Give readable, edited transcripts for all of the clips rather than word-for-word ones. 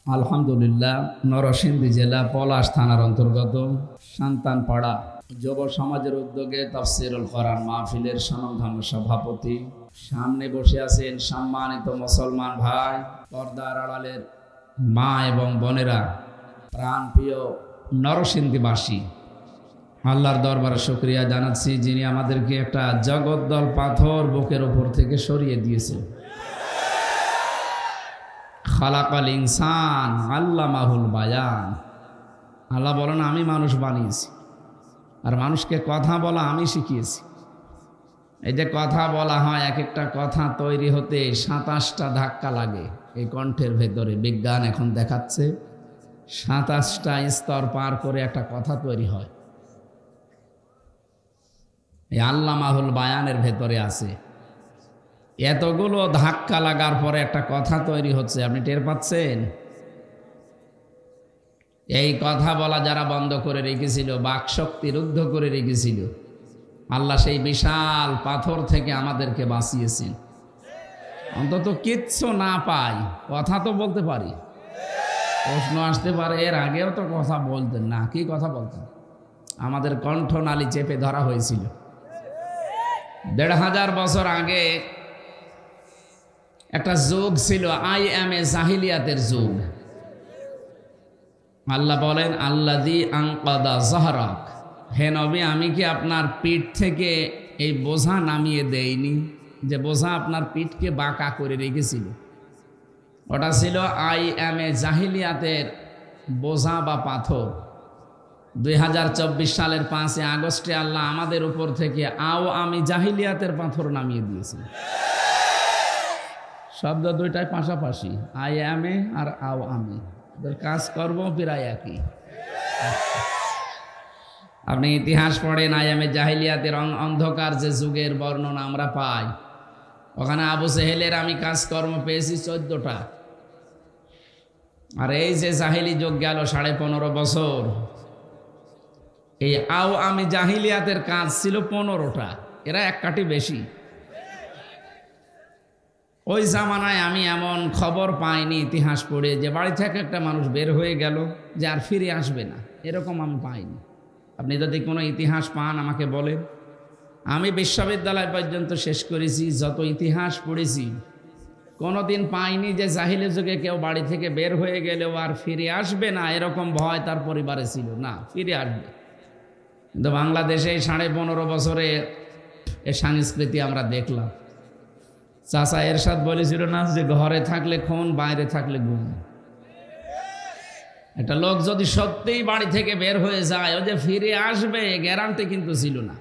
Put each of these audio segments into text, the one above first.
আলহামদুলিল্লাহ, নরসিংদী জেলা পলাশ থানার অন্তর্গত সান্তানপাড়া যুব সমাজের উদ্যোগে তাফসীরুল কোরআন মাহফিলের স্বনামধন্য সভাপতি, সামনে বসে আছেন সম্মানিত মুসলমান ভাই, পর্দার আড়ালের মা এবং বোনেরা, প্রাণপ্রিয় নরসিংদীবাসী, আল্লাহর দরবারে শুকরিয়া জানাচ্ছি যিনি আমাদেরকে একটা জগদ্দল পাথর বুকের উপর থেকে সরিয়ে দিয়েছে। খালাকাল ইনসান আল্লামাহুল বায়ান। আল্লাহ বলেন আমি মানুষ বানিয়েছি আর মানুষকে কথা বলা আমি শিখিয়েছি। এই যে কথা বলা হয়, এক একটা কথা তৈরি হতে ২৭টা ধাক্কা লাগে এই কণ্ঠের ভেতরে। বিজ্ঞান এখন দেখাচ্ছে ২৭টা স্তর পার করে একটা কথা তৈরি হয়। এই আল্লামাহুল বায়ানের ভেতরে আছে। এতগুলো ধাক্কা লাগার পরে একটা কথা তৈরি হচ্ছে, আপনি টের পাচ্ছেন? এই কথা বলা যারা বন্ধ করে রেখেছিল, বাকশক্তি রুদ্ধ করে রেখেছিল, আল্লাহ সেই বিশাল পাথর থেকে আমাদেরকে বাঁচিয়েছেন। অন্তত কিচ্ছু না পাই, কথা তো বলতে পারি। প্রশ্ন আসতে পারে, এর আগেও তো কথা বলতেন না, কি কথা বলতেন? আমাদের কণ্ঠনালী চেপে ধরা হয়েছিল। ১৫০০ বছর আগে একটা যুগ ছিল, আইএমএ জাহিলিয়াতের যুগ। আল্লাহ বলেন আল্লাযী আনকাদা যাহরাক, হে নবী আমি কি আপনার পিঠ থেকে এই বোঝা নামিয়ে দেইনি? যে বোঝা আপনার পিঠকে বাঁকা করে রেখেছিল, ওটা ছিল আইএমএ জাহিলিয়াতের বোঝা বা পাথর। ২০২৪ সালের ৫ই আগস্টে আল্লাহ আমাদের উপর থেকে আমি জাহিলিয়াতের পাথর নামিয়ে দিয়েছি। শব্দ দুইটাই পাশাপাশি, আই এম এ আর আমি, কাজকর্ম প্রায় একই। আপনি ইতিহাস পড়েন, আই এম এ জাহিলিয়াতের অন্ধকার যে যুগের বর্ণনা আমরা পাই, ওখানে আবু জেহেলের আমি কাজকর্ম পেয়েছি ১৪টা। আর এই যে জাহিলি যুগ গেল ১৫.৫ বছর, এই আমি জাহিলিয়াতের কাজ ছিল 15টা, এরা এক কাঠি বেশি। ওই জামানায় আমি এমন খবর পাইনি ইতিহাস পড়ে যে বাড়ি থেকে একটা মানুষ বের হয়ে গেল যে আর ফিরে আসবে না, এরকম আমি পাইনি। আপনি যদি কোনো ইতিহাস পান আমাকে বলেন। আমি বিশ্ববিদ্যালয় পর্যন্ত শেষ করেছি, যত ইতিহাস পড়েছি কোনোদিন পাইনি যে জাহিলি যুগে কেউ বাড়ি থেকে বের হয়ে গেলেও আর ফিরে আসবে না, এরকম ভয় তার পরিবারে ছিল না, ফিরে আসবে। কিন্তু বাংলাদেশে 15.5 বছরে এ সংস্কৃতি আমরা দেখলাম। চাচা এরশাদ বলেছিল না যে ঘরে থাকলে খুন, বাইরে থাকলে গুম। একটা লোক যদি সত্যিই বাড়ি থেকে বের হয়ে যায়, ও যে ফিরে আসবে গ্যারান্টি কিন্তু ছিল না।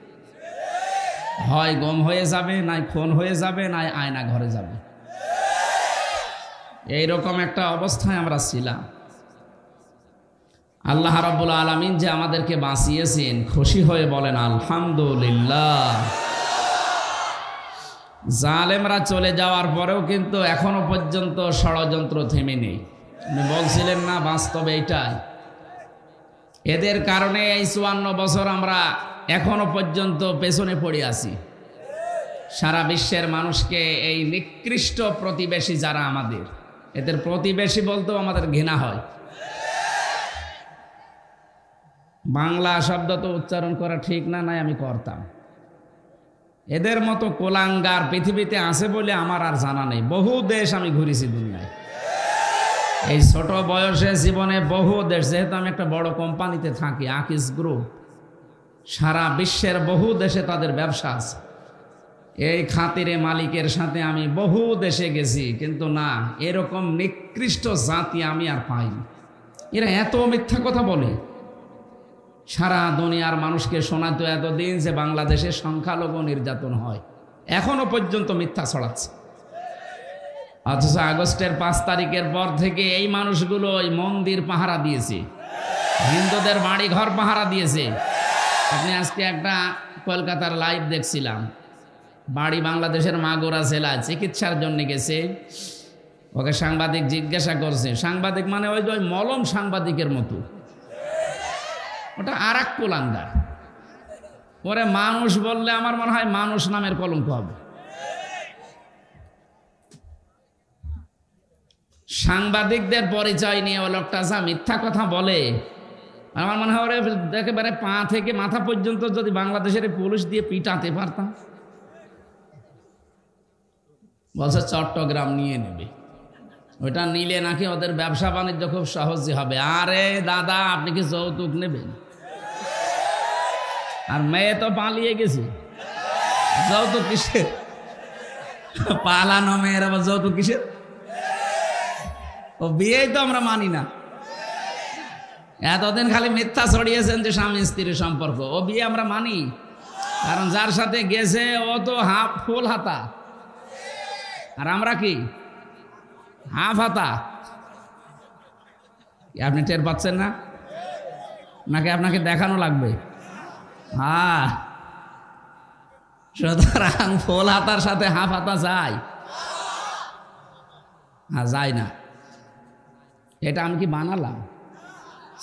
হয় গুম হয়ে যাবে, নাই খুন হয়ে যাবে, নাই আয়না ঘরে যাবে। এইরকম একটা অবস্থায় আমরা ছিলাম। আল্লাহ রাব্বুল আলামিন যে আমাদেরকে বাঁচিয়েছেন, খুশি হয়ে বলেন আলহামদুলিল্লাহ। জালেমরা চলে যাওয়ার পরেও কিন্তু এখনো পর্যন্ত ষড়যন্ত্র থেমে নেই। আপনি বলছিলেন না, বাস্তবে এইটাই। এদের কারণে এই ৫৪ বছর আমরা এখনো পর্যন্ত পেছনে পড়ে আছি। সারা বিশ্বের মানুষকে এই নিকৃষ্ট প্রতিবেশী যারা আমাদের, এদের প্রতিবেশী বলতেও আমাদের ঘৃণা হয়। বাংলা শব্দ তো উচ্চারণ করা ঠিক না, নাই আমি করতাম। এদের মতো কোলাঙ্গার পৃথিবীতে আছে বলে আমার আর জানা নেই। বহু দেশ আমি ঘুরেছি দুনিয়ায়, এই ছোট বয়সে জীবনে বহু দেশ। যেহেতু আমি একটা বড় কোম্পানিতে থাকি, আকিস গ্রুপ, সারা বিশ্বের বহু দেশে তাদের ব্যবসা আছে। এই খাতিরে মালিকের সাথে আমি বহু দেশে গেছি, কিন্তু না, এরকম নিকৃষ্ট জাতি আমি আর পাইনি। এরা এত মিথ্যা কথা বলে। সারা দুনিয়ার মানুষকে শোনাতো এতদিন যে বাংলাদেশে সংখ্যালঘু নির্যাতন হয়, এখনো পর্যন্ত মিথ্যা ছড়াচ্ছে। অথচ আগস্টের ৫ তারিখের পর থেকে এই মানুষগুলো ওই মন্দির পাহারা দিয়েছে, হিন্দুদের বাড়ি ঘর পাহারা দিয়েছে। আপনি আজকে একটা কলকাতার লাইভ দেখছিলাম, বাড়ি বাংলাদেশের মাগুরা জেলায় চিকিৎসার জন্য গেছে। ওকে সাংবাদিক জিজ্ঞাসা করছে, সাংবাদিক মানে ওই যে মলম সাংবাদিকের মতো, ওটা আর এক কুলাঙ্গার। ওরে মানুষ বললে আমার মনে হয় মানুষ নামের কলঙ্ক হবে। সাংবাদিকদের পরিচয় নিয়ে ও লোকটা যা মিথ্যা কথা বলে, আমার মনে হয় একেবারে পা থেকে মাথা পর্যন্ত যদি বাংলাদেশের পুলিশ দিয়ে পিটাতে পারতাম। বলছে চট্টগ্রাম নিয়ে নেবে, ওইটা নিলে নাকি ওদের ব্যবসা বাণিজ্য খুব সহজে হবে। আরে দাদা, আপনি কি যৌতুক নেবেন? আর মেয়ে তো পালিয়ে গেছে, যৌতুক কিসের? পালানো মেয়ের আবার যৌতুক কিসের? ও বিয়েই তো আমরা মানি না। এতদিন খালি মিথ্যা ছড়িয়েছেন যে স্বামী স্ত্রীর সম্পর্ক, ও বিয়ে আমরা মানি। কারণ যার সাথে গেছে ও তো হাফ ফুল হাতা, আর আমরা কি হাফ হাতা। আপনি টের পাচ্ছেন না নাকি আপনাকে দেখানো লাগবে? হ্যাঁ, সুতরাং ফুল হাতার সাথে হাফ হাতা যায়? হ্যাঁ, যায় না। এটা আমি কি বানালাম?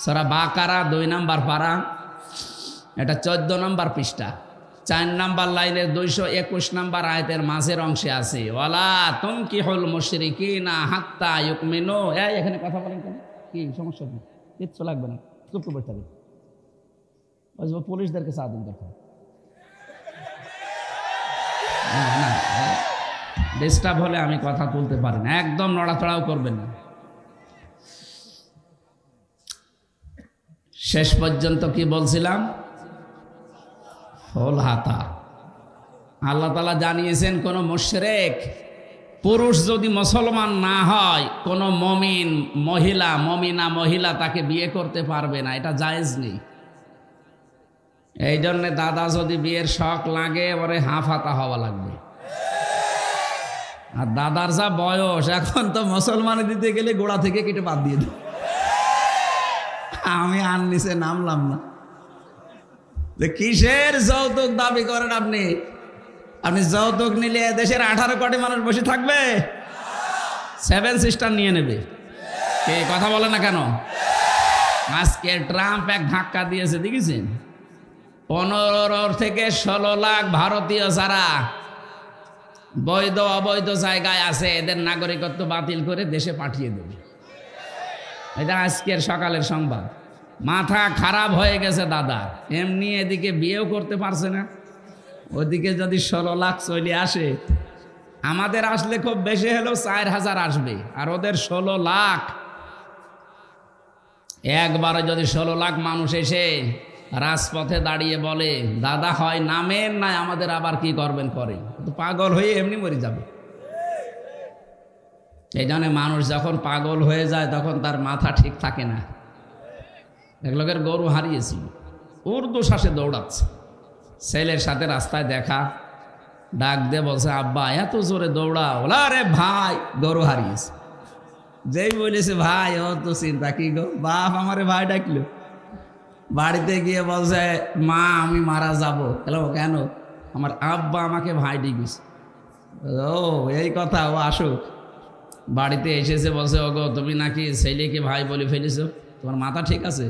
সূরা বাকারা 2 নম্বর পারা, এটা 14 নম্বর পৃষ্ঠা, 4 নম্বর লাইনের 221 নম্বর আয়াতের মাঝের অংশে আছে, ওয়ালা তুনকিহুল মুশরিকিনা হাত্তা ইউমিনু। এখানে কথা বলেন কেন? কি সমস্যা? কি কিচ্ছু লাগবে না, চুপ করে বসে থাকবে। ওই পুলিশদেরকে সাহায্য করতে হবে না, ডিস্টার্ব হলে আমি কথা তুলতে পারি না। একদম নড়াচড়াও করবেন না। শেষ পর্যন্ত কি বলছিলাম? ফুল হাতা। আল্লাহ তাআলা জানিয়েছেন কোন মুশরিক পুরুষ যদি মুসলমান না হয়, কোন মুমিন মহিলা, মুমিনা মহিলা তাকে বিয়ে করতে পারবে না, এটা জায়েজ নেই। এই জন্য দাদা যদি বিয়ের শখ লাগে, ওরে হাফ হাতা হওয়া লাগবে। আর দাদার যা বয়স, এখন তো মুসলমানে দিতে গেলে গোড়া থেকে কেটে বাদ দিয়ে দেয়। আমি আর নিচে নামলাম না। যে কিসের যৌতুক দাবি করেন আপনি? আপনি যৌতুক নিলে দেশের 18 কোটি মানুষ বসে থাকবে? 7 সিস্টার নিয়ে নেবে। কে কথা বলে না কেন? আজকে ট্রাম্প এক ধাক্কা দিয়েছে, দেখেছেন? 15 থেকে 16 লাখ ভারতীয় যারা বৈধ অবৈধ জায়গায় আছে, এদের নাগরিকত্ব বাতিল করে দেশে পাঠিয়ে দেবে। এটা আজকের সকালের সংবাদ। মাথা খারাপ হয়ে গেছে দাদা, এমনি এদিকে বিয়েও করতে পারছে না, ওদিকে যদি 16 লাখ চলে আসে, আমাদের আসলে খুব বেশি হলেও 4000 আসবে, আর ওদের 16 লাখ। একবারে যদি 16 লাখ মানুষ এসে রাজপথে দাঁড়িয়ে বলে দাদা হয় নামেন, না আমাদের আবার কি করবেন করেন, তো পাগল হয়ে এমনি মরে যাবে। এই জন্য মানুষ যখন পাগল হয়ে যায় তখন তার মাথা ঠিক থাকে না। এক লোকের গরু হারিয়েছিল, উর্দু শ্বাসে দৌড়াচ্ছে, ছেলের সাথে রাস্তায় দেখা, ডাক দিয়ে বলছে আব্বা এত জোরে দৌড়াও। আরে ভাই, গরু হারিয়েছে। যেই বলেছে ভাই, ও তো চিন্তা কি গো, বাপ আমারে ভাই ডাকলো। বাড়িতে গিয়ে বলছে মা আমি মারা যাবো। কেন? আমার আব্বা আমাকে ভাই ডেকেছে। ও এই কথা, ও আসুক। বাড়িতে এসেছে, বলছে ওগো তুমি নাকি ছেলেকে ভাই বলে ফেলেছো, তোমার মাথা ঠিক আছে?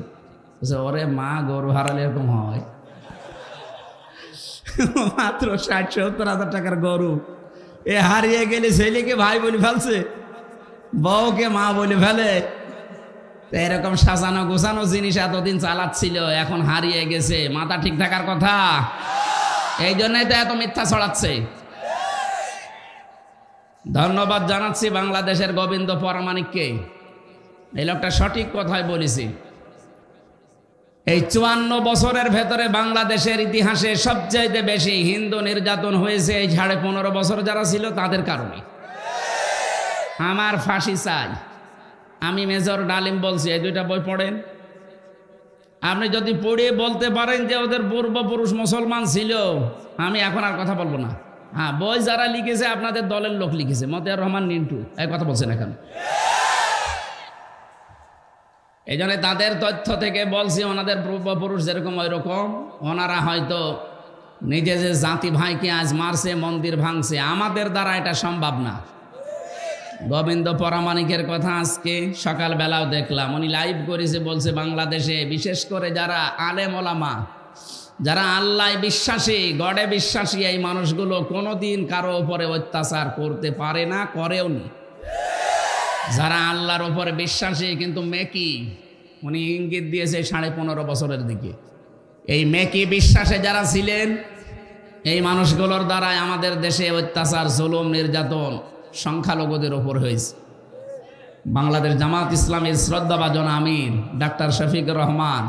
বলছে ওরে মা, গরু হারালে এরকম হয়? মাত্র 60-70 হাজার টাকার গরু, এ হারিয়ে গেলে ছেলেকে ভাই বলে ফেলছে, বউকে মা বলে ফেলে। এরকম সাজানো গোছানো জিনিস এতদিন চালাচ্ছিল, এখন হারিয়ে গেছে, মাথা ঠিক থাকার কথা। এই জন্যই তো এত মিথ্যা ছড়াচ্ছে। ধন্যবাদ জানাচ্ছি বাংলাদেশের গোবিন্দ পরামানিককে, এই লোকটা সঠিক কথাই বলেছি। এই 54 বছরের ভেতরে বাংলাদেশের ইতিহাসে সবচেয়ে বেশি হিন্দু নির্যাতন হয়েছে এই 15.5 বছর যারা ছিল তাদের কারণে। আমার ফাঁসি চাই। আমি মেজর ডালিম বলছি, এই 2টা বই পড়েন। আপনি যদি পড়ে বলতে পারেন যে ওদের পূর্বপুরুষ মুসলমান ছিল, আমি এখন আর কথা বলবো না। হ্যাঁ, বই যারা লিখেছে আপনাদের দলের লোক লিখেছে, মতিয়ার রহমান নিন্টু, এই কথা বলছেন এখন। এই জন্য তাদের তথ্য থেকে বলছি, ওনাদের পূর্বপুরুষ যেরকম ওই রকম, ওনারা হয়তো নিজে যে জাতি ভাইকে আজ মারছে, মন্দির ভাঙছে, আমাদের দ্বারা এটা সম্ভব না। গোবিন্দ পরামানিকের কথা আজকে সকালবেলাও দেখলাম, উনি লাইভ করেছে, বলছে বাংলাদেশে বিশেষ করে যারা আলেম ওলামা, যারা আল্লাহ বিশ্বাসী, গডে বিশ্বাসী, এই মানুষগুলো কোনোদিন কারো উপরে অত্যাচার করতে পারে না, করেও নি। যারা আল্লাহর উপরে বিশ্বাসী কিন্তু মেকি, উনি ইঙ্গিত দিয়েছে 15.5 বছরের দিকে। এই মেকি বিশ্বাসে যারা ছিলেন, এই মানুষগুলোর দ্বারাই আমাদের দেশে অত্যাচার, জুলুম, নির্যাতন সংখ্যালঘুদের ওপর হয়েছে। বাংলাদেশ জামাত ইসলামের শ্রদ্ধাভাজন আমির ডাক্তার শফিকুর রহমান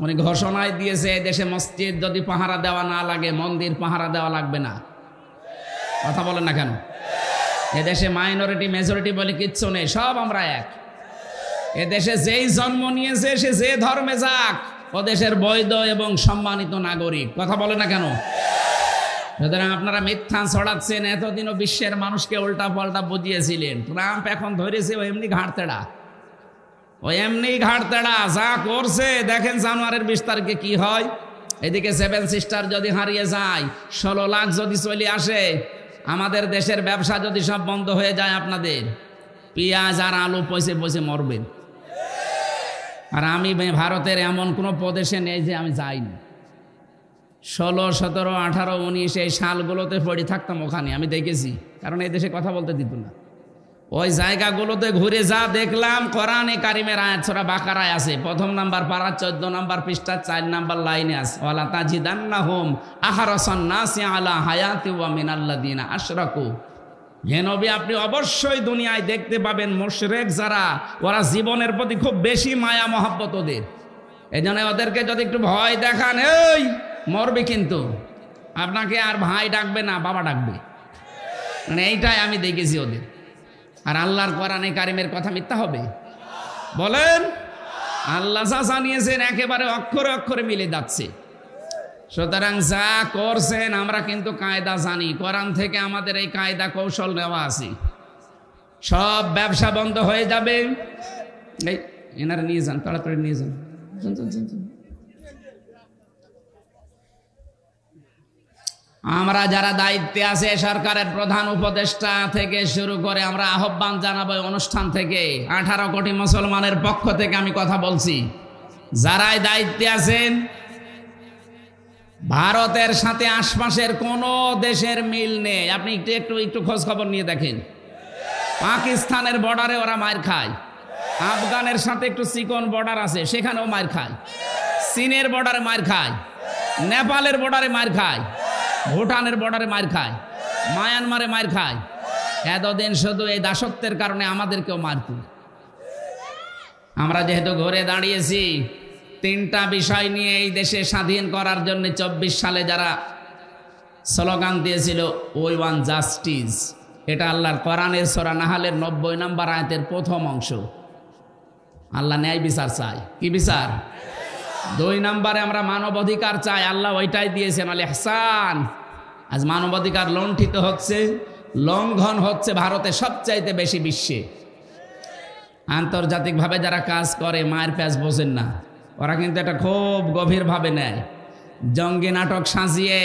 উনি ঘোষণায় দিয়েছে, দেশে মসজিদ যদি পাহারা দেওয়া না লাগে, মন্দির পাহারা দেওয়া লাগবে না। কথা বলেন না কেন? এদেশে মাইনরিটি মেজরিটি বলে কিচ্ছু নেই, সব আমরা এক। এদেশে যেই জন্ম নিয়েছে সে যে ধর্মে যাক, ও দেশের বৈধ এবং সম্মানিত নাগরিক। কথা বলে না কেন? সুতরাং আপনারা মিথ্যা ছড়াচ্ছেন, এতদিনও বিশ্বের মানুষকে উল্টা পাল্টা বুঝিয়েছিলেন। ট্রাম্প এখন ধরেছে ও এমনি ঘাড়তেড়া, ও এমনি ঘাড়তেড়া যা করছে দেখেন জানুয়ারির 20 তারিখে কি হয়। এদিকে 7 সিস্টার যদি হারিয়ে যায়, 16 লাখ যদি চলে আসে, আমাদের দেশের ব্যবসা যদি সব বন্ধ হয়ে যায়, আপনাদের পেঁয়াজ আর আলু পয়সে পয়সে মরবেন। আর আমি ভারতের এমন কোনো প্রদেশে নেই যে আমি যাইনি। 16, 17, 18, 19 এই সালগুলোতে পড়ে থাকতাম ওখানে, আমি দেখেছি। কারণ এই দেশে কথা বলতে দিত না। ওই জায়গাগুলোতে ঘুরে যা দেখলাম, কোরআনে কারিমের আয়াত সূরা বাকারায় আছে, 1 নাম্বার পারা 14 নাম্বার পৃষ্ঠা 4 নাম্বার লাইনে আছে, ওয়ালা তাজিদান্নাহুম আহরাসান নাসি আলা হায়াতি ওয়া মিনাল্লাযিনা আশরাকু। হে নবী, আপনি অবশ্যই দুনিয়ায় দেখতে পাবেন মুশরিক যারা, ওরা জীবনের প্রতি খুব বেশি মায়া মহব্বত ওদের। এই জন্য ওদেরকে যদি একটু ভয় দেখান, এই মরবে কিন্তু, আপনাকে আর ভাই ডাকবে না, বাবা ডাকবে। মানে এইটাই আমি দেখেছি ওদের। আর আল্লাহর কোরআনে কারিমের কথা মিথ্যা হবে? বলেন। আল্লাহ যা জানিয়েছেন একেবারে অক্ষরে অক্ষরে মিলে যাচ্ছে। সুতরাং যা করছেন আমরা কিন্তু কায়দা জানি, কোরআন থেকে আমাদের এই কায়দা কৌশল নেওয়া আছে। সব ব্যবসা বন্ধ হয়ে যাবে। এই এনারা নিয়ে যান, তাড়াতাড়ি নিয়ে যান। আমরা যারা দায়িত্বে আছে, সরকারের প্রধান উপদেষ্টা থেকে শুরু করে, আমরা আহ্বান জানাবো অনুষ্ঠান থেকে, 18 কোটি মুসলমানের পক্ষ থেকে আমি কথা বলছি, যারাই দায়িত্বে আছেন, ভারতের সাথে আশপাশের কোন দেশের মিল নেই। আপনি একটু খোঁজ খবর নিয়ে দেখেন। পাকিস্তানের বর্ডারে ওরা মার খায়, আফগানের সাথে একটু চিকন বর্ডার আছে, সেখানেও মার খায়, চীনের বর্ডারে মার খায়, নেপালের বর্ডারে মার খায়, ভুটানের বর্ডারে মার খায়, মায়ানমারে মার খায়। এতদিন শুধু এই দাসত্বের কারণে আমাদেরকেও মারত। আমরা যেহেতু ঘুরে দাঁড়িয়েছি, 3টা বিষয় নিয়ে এই দেশে স্বাধীন করার জন্য 24 সালে যারা স্লোগান দিয়েছিল, উই ওয়ান্ট জাস্টিস, এটা আল্লাহর কোরআনের সূরা নাহলের 90 নম্বর আয়াতের প্রথম অংশ। আল্লাহ ন্যায় বিচার চায়। কি বিচার? 2 নম্বরে আমরা মানবাধিকার চাই, আল্লাহ ওইটাই দিয়েছেন, আল ইহসান। আজ মানবাধিকার লঙ্ঘিত হচ্ছে, লঙ্ঘন হচ্ছে ভারতে সবচাইতে বেশি বিশ্বে। আন্তর্জাতিকভাবে যারা কাজ করে মায়ের প্যাঁচ বোঝেন না, ওরা কিন্তু এটা খুব গভীরভাবে নেয়। জঙ্গি নাটক সাজিয়ে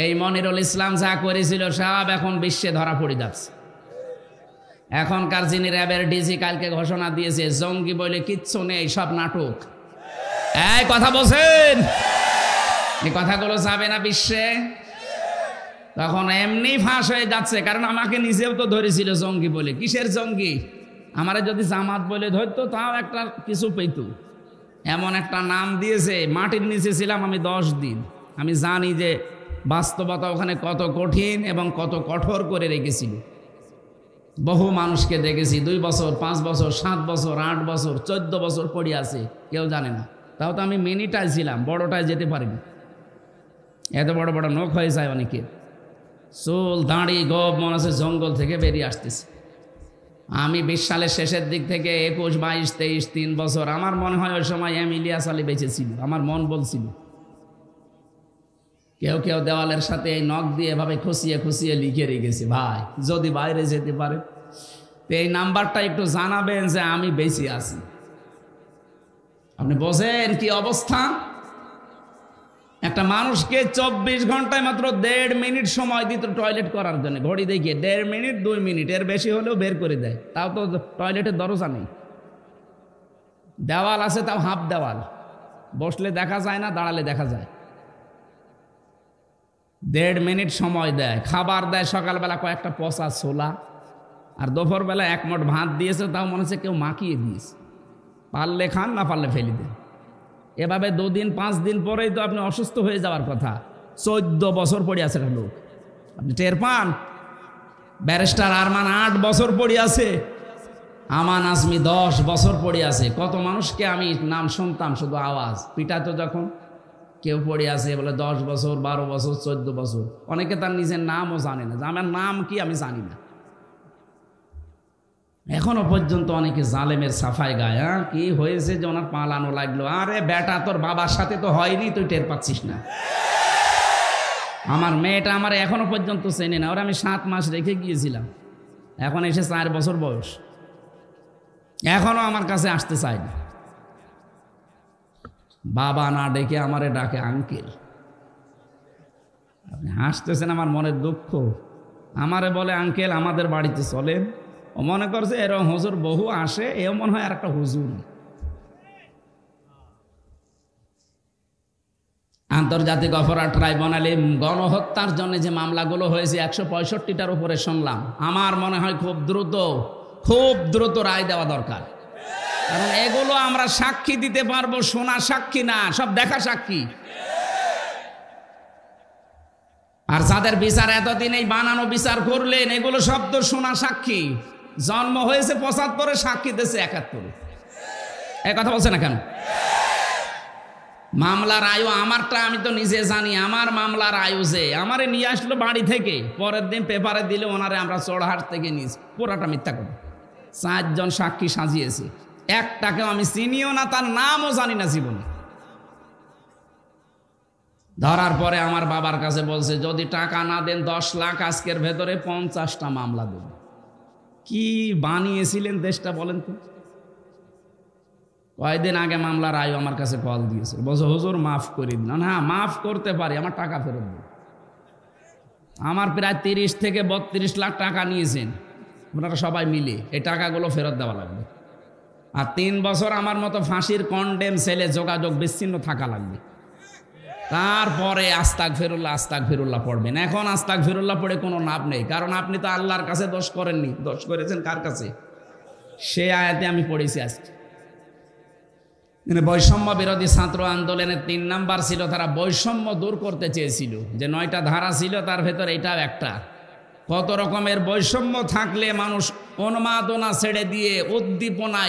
এই মনিরুল ইসলাম যা করেছিল সব এখন বিশ্বে ধরা পড়ে যাচ্ছে। এখনকার যিনি র্যাবের ডিজি কালকে ঘোষণা দিয়েছে, জঙ্গি বলে কিচ্ছু নেই, সব নাটক। এই কথা বলছেন, এই কথাগুলো যাবে না বিশ্বে, তখন এমনি ফাঁস হয়ে যাচ্ছে। কারণ আমাকে নিজেও তো ধরেছিল জঙ্গি বলে। কিসের জঙ্গি? আমারে যদি জামাত বলে ধরতো তাও একটা কিছু পেত, এমন একটা নাম দিয়েছে। মাটির নিচে ছিলাম আমি 10 দিন। আমি জানি যে বাস্তবতা ওখানে কত কঠিন এবং কত কঠোর করে রেখেছিল। বহু মানুষকে দেখেছি 2 বছর, 5 বছর, 7 বছর, 8 বছর, 14 বছর পড়ে আছে, কেউ জানে না। তাও তো আমি মিনিটায় ছিলাম, বড়টায় যেতে পারিনি। এত বড় বড় নখ হয়ে যায় অনেকে, চুল দাঁড়ি গোপ মনে আছে জঙ্গল থেকে বেরিয়ে আসতেছে। আমি 20 সালের শেষের দিক থেকে 21, 22, 23, 3 বছর, আমার মনে হয় ওই সময় ইলিয়াস আলী বেঁচে ছিল। আমার মন বলছিল, কেউ কেউ দেওয়ালের সাথে এই নখ দিয়ে এভাবে খুশিয়ে খুশিয়ে লিখে রেখেছে, ভাই যদি বাইরে যেতে পারে তো এই নাম্বারটা একটু জানাবেন যে আমি বেঁচে আছি। আপনি বোঝেন কি অবস্থা? একটা মানুষকে 24 ঘন্টায় মাত্র 1.5 মিনিট সময় দিত টয়লেট করার জন্য। ঘড়ি দেখিয়ে 1.5 মিনিট, 2 মিনিট, এর বেশি হলেও বের করে দেয়। তাও তো টয়লেটের দরজা নেই, দেওয়াল আছে তাও হাফ দেওয়াল, বসলে দেখা যায় না, দাঁড়ালে দেখা যায়। 1.5 মিনিট সময় দেয়, খাবার দেয় সকালবেলা কয়েকটা পচা ছোলা, আর দুপুরবেলা এক মুঠ ভাত দিয়েছে, তাও মনে হচ্ছে কেউ মাখিয়ে দিয়েছে, পারলে খান না পারলে ফেলে দেন। এভাবে 2 দিন 5 দিন পরেই তো আপনি অসুস্থ হয়ে যাওয়ার কথা। 14 বছর পড়ে আছে একটা লোক, আপনি টের পান? ব্যারিস্টার আরমান 8 বছর পড়ে আছে, আমান আজমি 10 বছর পড়ে আছে। কত মানুষকে আমি নাম শুনতাম, শুধু আওয়াজ পিটাতো যখন, কেউ পড়ে আছে বলে 10 বছর 12 বছর 14 বছর। অনেকে তার নিজের নামও জানে না, যে আমার নাম কি আমি জানি না। এখনো পর্যন্ত অনেকে জালেমের সাফাই গায়। কি হয়েছে যে ওনার পালানো লাগলো? আরে বেটা, তোর বাবার সাথে তো হয়নি, তুই টের পাচ্ছিস না। আমার মেয়েটা আমার এখনো পর্যন্ত চেনে না, ওরা আমি 7 মাস রেখে গিয়েছিলাম, এখন এসে 4 বছর বয়স, এখনো আমার কাছে আসতে চায় না। বাবা না ডেকে আমারে ডাকে আঙ্কেল। আপনি হাসতেছেন, আমার মনের দুঃখ। আমারে বলে আঙ্কেল, আমাদের বাড়িতে চলেন। ও মনে করছে এরকম হুজুর বহু আসে, এও মনে হয় আর একটা হুজুর। আন্তর্জাতিক অপরাধ ট্রাইব্যুনালে গণহত্যার জন্য যে মামলাগুলো হয়েছে 165টার উপরে শুনলাম। আমার মনে হয় খুব দ্রুত রায় দেওয়া দরকার, কারণ এগুলো আমরা সাক্ষী দিতে পারবো, শোনা সাক্ষী না, সব দেখা সাক্ষী। আর যাদের বিচার এতদিন এই বানানো বিচার করলেন, এগুলো সব তো শোনা সাক্ষী। জন্ম হয়েছে 75-এ, সাক্ষী দিয়েছে 71-এ। এই কথা বলছে না কেন? মামলার আয়ু আমারটা আমি তো নিজে জানি। আমার মামলার আয়ু যে আমারে নিয়ে আসলো বাড়ি থেকে, পরের দিন পেপারে দিলে ওনারে আমরা চড়হাট থেকে নিয়েছি, পুরাটা মিথ্যা কথা। 4 জন সাক্ষী সাজিয়েছে, একটাকেও আমি চিনিও না, তার নামও জানি না জীবনে। ধরার পরে আমার বাবার কাছে বলছে, যদি টাকা না দেন 10 লাখ আজকের ভেতরে 50টা মামলা দেব। কি বানিয়েছিলেন দেশটা বলেন তো? কয়েকদিন আগে মামলার আয়ু আমার কাছে কল দিয়েছে, বলছে হুজুর মাফ করে দিন। না, মাফ করতে পারি, আমার টাকা ফেরত দিন। আমার প্রায় 30 থেকে 32 লাখ টাকা নিয়েছেন আপনারা সবাই মিলে, এই টাকাগুলো ফেরত দেওয়া লাগবে। আর 3 বছর আমার মতো ফাঁসির কন্ডেম সেলে যোগাযোগ বিচ্ছিন্ন থাকা লাগবে। তারপরে আস্তাগফিরুল্লাহ পড়বেন। এখন আস্তাগফিরুল্লাহ পড়ে কোনো লাভ নেই, কারণ আপনি তো আল্লাহর কাছে দোষ করেননি, দোষ করেছেন কার কাছে? সে আয়াতে আমি পড়েছি আজকে। বৈষম্য বিরোধী ছাত্র আন্দোলনের 3 নাম্বার ছিল, তারা বৈষম্য দূর করতে চেয়েছিল। যে 9টা ধারা ছিল তার ভেতরে এটাও একটা। কত রকমের বৈষম্য থাকলে মানুষ উন্মাদনা ছেড়ে দিয়ে উদ্দীপনা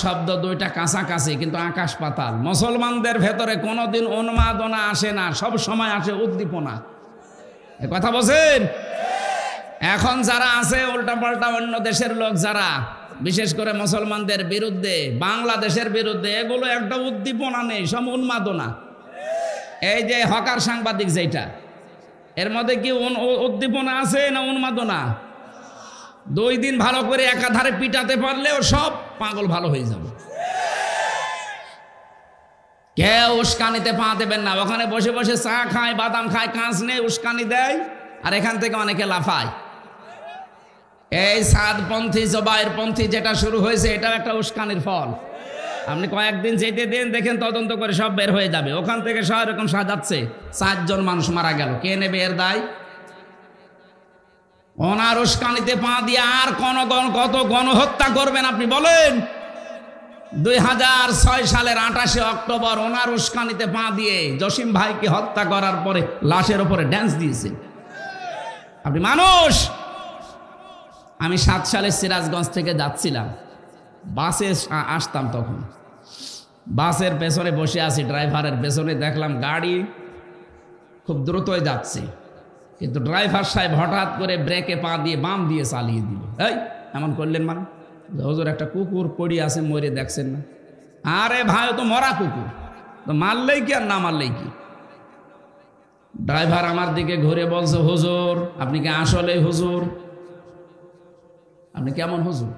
শব্দ 2টা কাছাকাছি, কিন্তু আকাশ পাতাল। মুসলমানদের ভেতরে কোনোদিন উন্মাদনা আসে না, সব সময় আসে উদ্দীপনা। এ কথা বলছেন? এখন যারা আছে উল্টাপাল্টা অন্য দেশের লোক, যারা বিশেষ করে মুসলমানদের বিরুদ্ধে, বাংলাদেশের বিরুদ্ধে, এগুলো একটা উদ্দীপনা নেই, সব উন্মাদনা। এই যে হকার সাংবাদিক যেটা, এর মধ্যে কি উদ্দীপনা আছে না উন্মাদনা? 2 দিন ভালো করে একাধারে পিটাতে পারলেও সব পাগল ভালো হয়ে যাবে। কেউ উস্কানিতে পা দেবেন না। ওখানে বসে বসে চা খায়, বাদাম খায়, কাঁচ নেই, উস্কানি দেয়, আর এখান থেকে অনেকে লাফায়। এই সাদপন্থী জবাইরপন্থী যেটা শুরু হয়েছে, এটাও একটা উস্কানির ফল। আপনি কয়েকদিন যেতে দেন, দেখেন তদন্ত করে সব বের হয়ে যাবে। ওখান থেকে সব এরকম সাজাচ্ছে, 4 জন মানুষ মারা গেল, কে নেবে এর দায়? ওনার উস্কানিতে পা দিয়ে আর কত গণহত্যা করবেন আপনি বলেন? 2006 সালের 28শে অক্টোবর ওনার উস্কানিতে পা দিয়ে জসিম ভাইকে হত্যা করার পরে লাশের উপরে ড্যান্স দিয়েছেন আপনি মানুষ। আমি 7 সালে সিরাজগঞ্জ থেকে যাচ্ছিলাম, বাসে আসতাম, তখন বাসের পেছনে বসে আছি, ড্রাইভারের পেছনে দেখলাম গাড়ি খুব দ্রুতই যাচ্ছে, কিন্তু ড্রাইভার সাহেব হঠাৎ করে ব্রেকে পা দিয়ে বাম দিয়ে চালিয়ে দিল। এই এমন করলেন মানে? হুজুর একটা কুকুর পড়ে আছে, মরে দেখছেন না? আরে ভাই, তো মরা কুকুর, তো মারলেই কি আর না মারলেই কি? ড্রাইভার আমার দিকে ঘুরে বলছে, হুজুর আপনি কি আসলে হুজুর? আপনি কেমন হুজুর?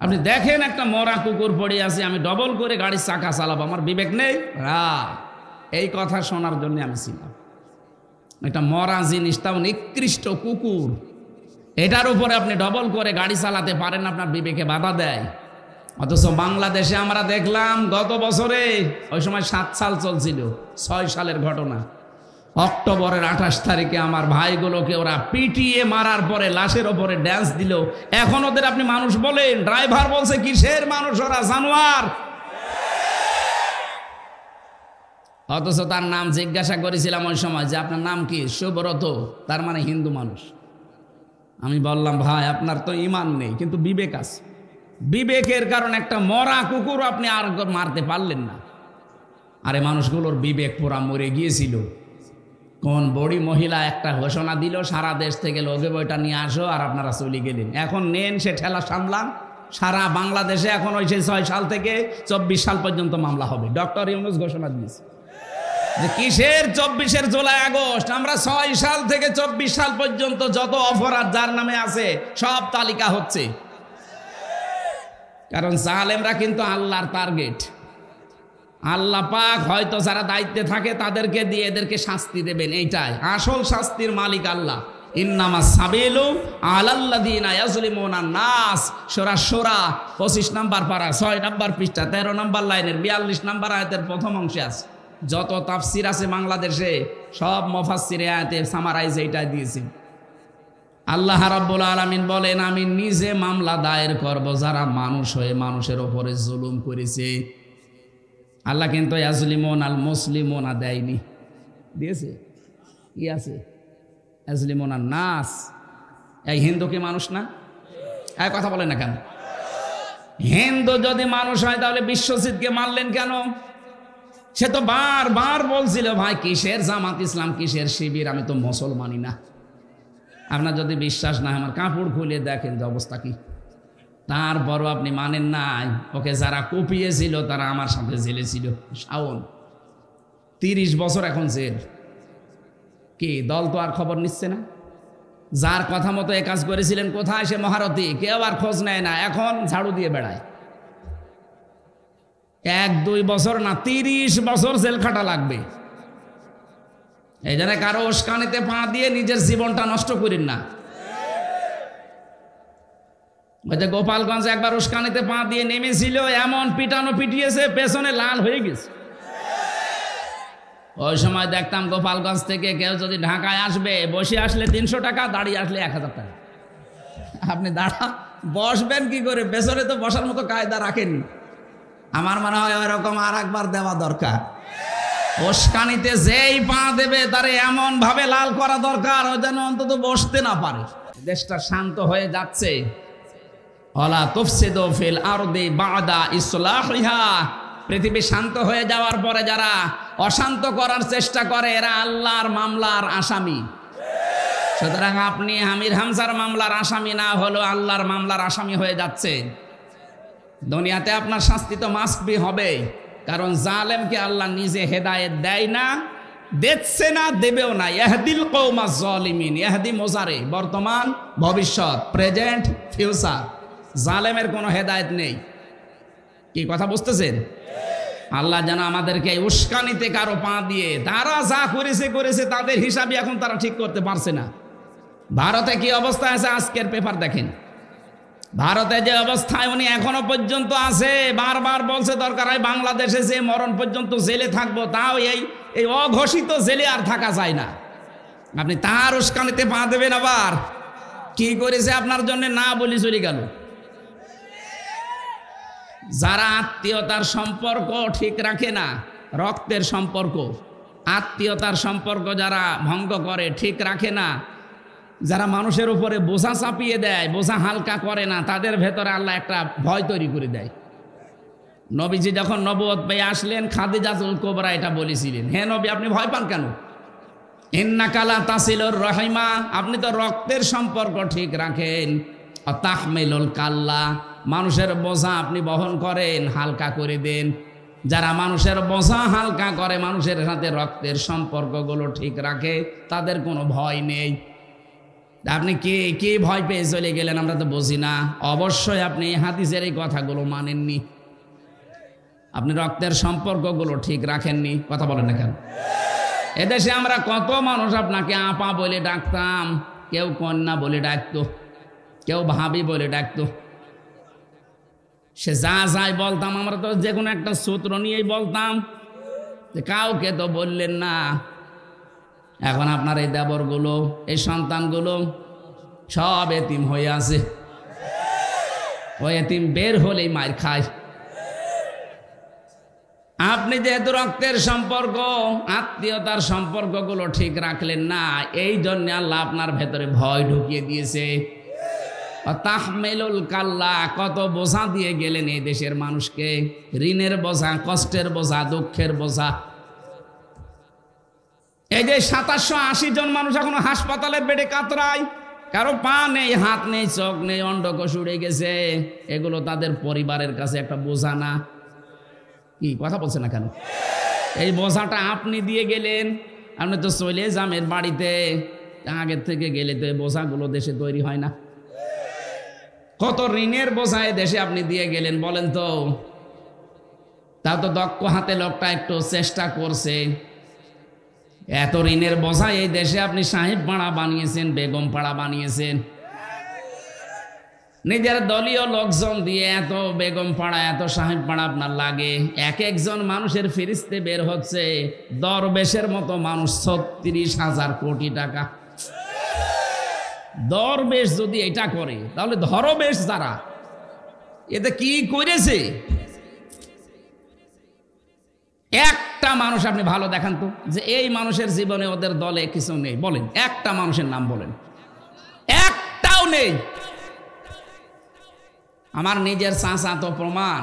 আপনি দেখেন একটা মরা কুকুর পড়ে আছে, আমি ডবল করে গাড়ির চাকা চালাবো, আমার বিবেক নেই? এই কথা শোনার জন্য আমি ছিলাম। একটা মরা জিনিস, তাও নিকৃষ্ট কুকুর, এটার উপরে আপনি ডবল করে গাড়ি চালাতে পারেন, আপনার বিবেকে বাধা দেয়। অথচ বাংলাদেশে আমরা দেখলাম গত বছরে, ওই সময় 7 সাল চলছিল, 6 সালের ঘটনা, অক্টোবরের 28 তারিখে আমার ভাইগুলোকে ওরা পিটিয়ে মারার পরে লাশের ওপরে ড্যান্স দিল। এখন ওদের আপনি মানুষ বলেন? ড্রাইভার বলছে কিসের মানুষ, ওরা জানোয়ার। অথচ তার নাম জিজ্ঞাসা করেছিলাম ওই সময় যে আপনার নাম কি? সুব্রত, তার মানে হিন্দু মানুষ। আমি বললাম ভাই আপনার তো ইমান নেই কিন্তু বিবেক আছে। বিবেকের কারণে একটা মরা কুকুর আপনি আর মারতে পারলেন না। আরে মানুষগুলোর বিবেক পুরা মরে গিয়েছিল। কোন বড়ি মহিলা একটা ঘোষণা দিল সারা দেশ থেকে লোকে বইটা নিয়ে আসো, আর আপনারা চলে গেলেন। এখন নেন সে ঠেলা সামলান। সারা বাংলাদেশে এখন ওই 6 সাল থেকে 24 সাল পর্যন্ত মামলা হবে। ডক্টর ইউনূস ঘোষণা দিয়েছে যে কিসের 24 জুলাই আগস্ট, আমরা 6 সাল থেকে 24 সাল পর্যন্ত যত অপরাধ যার নামে আছে সব তালিকা হচ্ছে। কারণ জালেমরা কিন্তু আল্লাহর টার্গেট। আল্লাহ পাক হয়তো যারা দায়িত্বে থাকে তাদেরকে দিয়ে এদেরকে শাস্তি দেবেন, এইটাই আসল শাস্তির মালিক আল্লাহ। ইন্নামাস সাবিলু আলাল্লাযিনা ইয়াজলিমুনা নাস, সূরা শূরা 25 নম্বর পারা 6 নম্বর পৃষ্ঠা 13 নম্বর লাইনের 42 নম্বর আয়াতের প্রথম অংশে আছে। যত তাফসীর আছে বাংলাদেশে সব মুফাসসিরে আয়াতে সামারাইজ এইটা দিয়েছে। আল্লাহ রাব্বুল আলামিন বলেন আমি নিজে মামলা দায়ের করব যারা মানুষ হয়ে মানুষের উপরে জুলুম করেছে। আল্লাহ কিন্তু ইয়াজলিমুন আল মুসলিমুনা দেয়নি, দিয়েছে কি আছে? ইয়াজলিমুন আন নাস। এই হিন্দু কি মানুষ না? এই কথা বলেন না কেন? হিন্দু যদি মানুষ হয় তাহলে বিশ্বজিৎকে মারলেন কেন? সে তো বারবার বলছিল ভাই কিসের জামাত ইসলাম, কিসের শিবির, আমি তো মুসলমানই না। আপনার যদি বিশ্বাস না আমার কাপড় খুলে দেখেন যে অবস্থা কি। তারপরও আপনি মানেন নাই। ওকে যারা কুপিয়েছিল তারা আমার সাথে জেলে ছিল। শাওন 30 বছর এখন জেল। কি দল তো আর খবর নিচ্ছে না। যার কথা মতো এ কাজ করেছিলেন কোথায় সে মহারথী, কেউ আর খোঁজ নেয় না। এখন ঝাড়ু দিয়ে বেড়ায়। 1-2 বছর না 30 বছর জেল খাটা লাগবে। এই জন্য কারো উস্কানিতে পা দিয়ে নিজের জীবনটা নষ্ট করেন না। গোপালগঞ্জে একবার উস্কানিতে পা দিয়ে নেমেছিল, এমন পিটানো পিটিয়েছে পেছনে লাল হয়ে গেছে। ওই সময় দেখতাম গোপালগঞ্জ থেকে কেউ যদি ঢাকায় আসবে, বসে আসলে 300 টাকা, দাঁড়িয়ে আসলে 1000 টাকা। আপনি বসবেন কি করে? পেছনে তো বসার মতো কায়দা রাখেননি। আমার মনে হয় ওইরকম আর একবার দেওয়া দরকার। উস্কানিতে যেই পা দেবে তারে এমন ভাবে লাল করা দরকার ও যেন অন্তত বসতে না পারে। দেশটা শান্ত হয়ে যাচ্ছে। ওয়ালা তুফসিদু ফিল আরদি বা'দা ইসলাহিহা। পৃথিবী শান্ত হয়ে যাওয়ার পরে যারা অশান্ত করার চেষ্টা করে এরা আল্লাহর মামলার আসামি। সুতরাং আপনি আমির হামজার মামলার আসামি না হলেও আল্লাহর মামলার আসামি হয়ে যাচ্ছে। দুনিয়াতে আপনার শাস্তি তো মাস্ট বি হবে। কারণ জালেমকে আল্লাহ নিজে হেদায়েত দেয় না, দিচ্ছে না, দেবেও না। ইয়াহদিল কওমাজ জালিমিন। ইয়াহদি মোজারে, বর্তমান, ভবিষ্যৎ, প্রেজেন্ট, ফিউচার। জালেমের কোনো হেদায়েত নেই। কি কথা বুঝতেছেন? আল্লাহ যেন আমাদেরকে উস্কানিতে কারো পা দিয়ে তারা যা করেছে তাদের হিসাবই এখন তারা ঠিক করতে পারছে না। ভারতে কি অবস্থা আছে আজকের পেপার দেখেন। ভারতে যে অবস্থায় উনি এখনো পর্যন্ত আছে, বারবার বলছে দরকার হয় বাংলাদেশে যে মরণ পর্যন্ত জেলে থাকবো, তাও এই অঘোষিত জেলে আর থাকা যায় না। আপনি তার উস্কানিতে পা দেবেন। আবার কি করেছে আপনার জন্য না বলি চলে গেল। যারা আত্মীয়তার সম্পর্ক ঠিক রাখে না, রক্তের সম্পর্ক, আত্মীয়তার সম্পর্ক যারা ভঙ্গ করে, ঠিক রাখে না, যারা মানুষের উপরে বোঝা চাপিয়ে দেয়, বোঝা হালকা করে না, তাদের ভেতরে আল্লাহ একটা ভয় তৈরি করে দেয়। নবীজি যখন নবুয়ত পেয়ে আসলেন, খাদিজাতুল কুবরা এটা বলেছিলেন, হে নবী আপনি ভয় পান কেন? ইন্নাকা লা তাসিলুর রাহিমা, আপনি তো রক্তের সম্পর্ক ঠিক রাখেন। তাহমিলুল কাল্লা, মানুষের বোঝা আপনি বহন করেন, হালকা করে দেন। যারা মানুষের বোঝা হালকা করে, মানুষের সাথে রক্তের সম্পর্কগুলো ঠিক রাখে, তাদের কোনো ভয় নেই। আপনি কে ভয় পেয়ে চলে গেলেন আমরা তো বুঝি না। অবশ্যই আপনি হাদিসের এই কথাগুলো মানেননি, আপনি রক্তের সম্পর্কগুলো ঠিক রাখেননি। কথা বলেন না কেন? এদেশে আমরা কত মানুষ আপনাকে আপা বলে ডাকতাম, কেউ কন্যা বলে ডাকতো, কেউ ভাবি বলে ডাকতো। সে যা যাই বলতাম, আমরা তো যে কোনো একটা সূত্র নিয়েই বলতাম, যে কাউকে তো বললেন না। এখন আপনার এই দেবরগুলো, এই সন্তানগুলো সব এতিম হয়ে আছে। ওই এতিম বের হলেই মার খায়। আপনি যেহেতু রক্তের সম্পর্ক, আত্মীয়তার সম্পর্কগুলো ঠিক রাখলেন না, এই জন্য আল্লাহ আপনার ভেতরে ভয় ঢুকিয়ে দিয়েছে। তাহমিলুল কাল্লা, কত বোঝা দিয়ে গেলেন এই দেশের মানুষকে, ঋণের বোঝা, কষ্টের বোঝা, দুঃখের বোঝা। এই যে ৭৮০ জন মানুষ এখনো হাসপাতালের বেডে কাতরায়, কারো পা নেই, হাত নেই, চোখ নেই, অন্ডকোষ উড়ে গেছে। এগুলো তাদের পরিবারের কাছে একটা বোঝা না? কি কথা বলছে না কেন? এই বোঝাটা আপনি দিয়ে গেলেন। আপনি তো চলে জামের বাড়িতে, আগের থেকে গেলে তো এই বোঝাগুলো দেশে তৈরি হয় না। কত ঋণের বোঝা এই দেশে আপনি দিয়ে গেলেন বলেন তো। তা তো দক্ষ হাতে লোকটা একটু চেষ্টা করছে। এত ঋণের বোঝা এই দেশে আপনি সাহেব পাড়া বানিয়েছেন, বেগম পাড়া বানিয়েছেন। নিজের দলীয় লোকজন দিয়ে এত বেগম পাড়া, এত সাহেব পাড়া আপনার লাগে। এক একজন মানুষের ফিরিস্তে বের হচ্ছে দরবেশের মতো মানুষ, ৩৬,০০০ কোটি টাকা। দরবেশ যদি এটা করে, তাহলে ধরবেশ যারা, এতে কি করেছে? একটা মানুষ আপনি ভালো দেখান তো, যে এই মানুষের জীবনে ওদের দলে কিছু নেই, বলেন একটা মানুষের নাম বলেন। একটাও নেই। আমার নিজের চাচা তো প্রমাণ,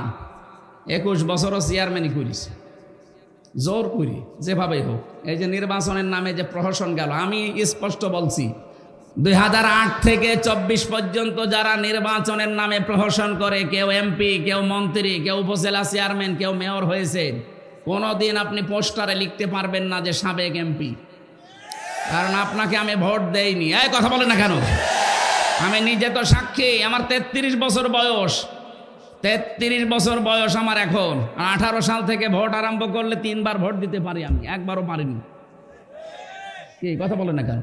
২১ বছরও চেয়ারম্যানই করিস, জোর করি যেভাবেই হোক। এই যে নির্বাচনের নামে যে প্রহসন গেল, আমি স্পষ্ট বলছি ২০০৮ থেকে ২৪ পর্যন্ত যারা নির্বাচনের নামে প্রহসন করে, কেউ এমপি, কেউ মন্ত্রী, কেউ উপজেলা চেয়ারম্যান, কেউ মেয়র হয়েছে, কোনোদিন আপনি পোস্টারে লিখতে পারবেন না যে সাবেক এমপি, কারণ আপনাকে আমি ভোট দেইনি। এই কথা বলে না কেন? আমি নিজে তো সাক্ষী। আমার ৩৩ বছর বয়স, ৩৩ বছর বয়স আমার এখন। ১৮ সাল থেকে ভোট আরম্ভ করলে ৩ বার ভোট দিতে পারি, আমি একবারও পারিনি। কি কথা বলে না কেন?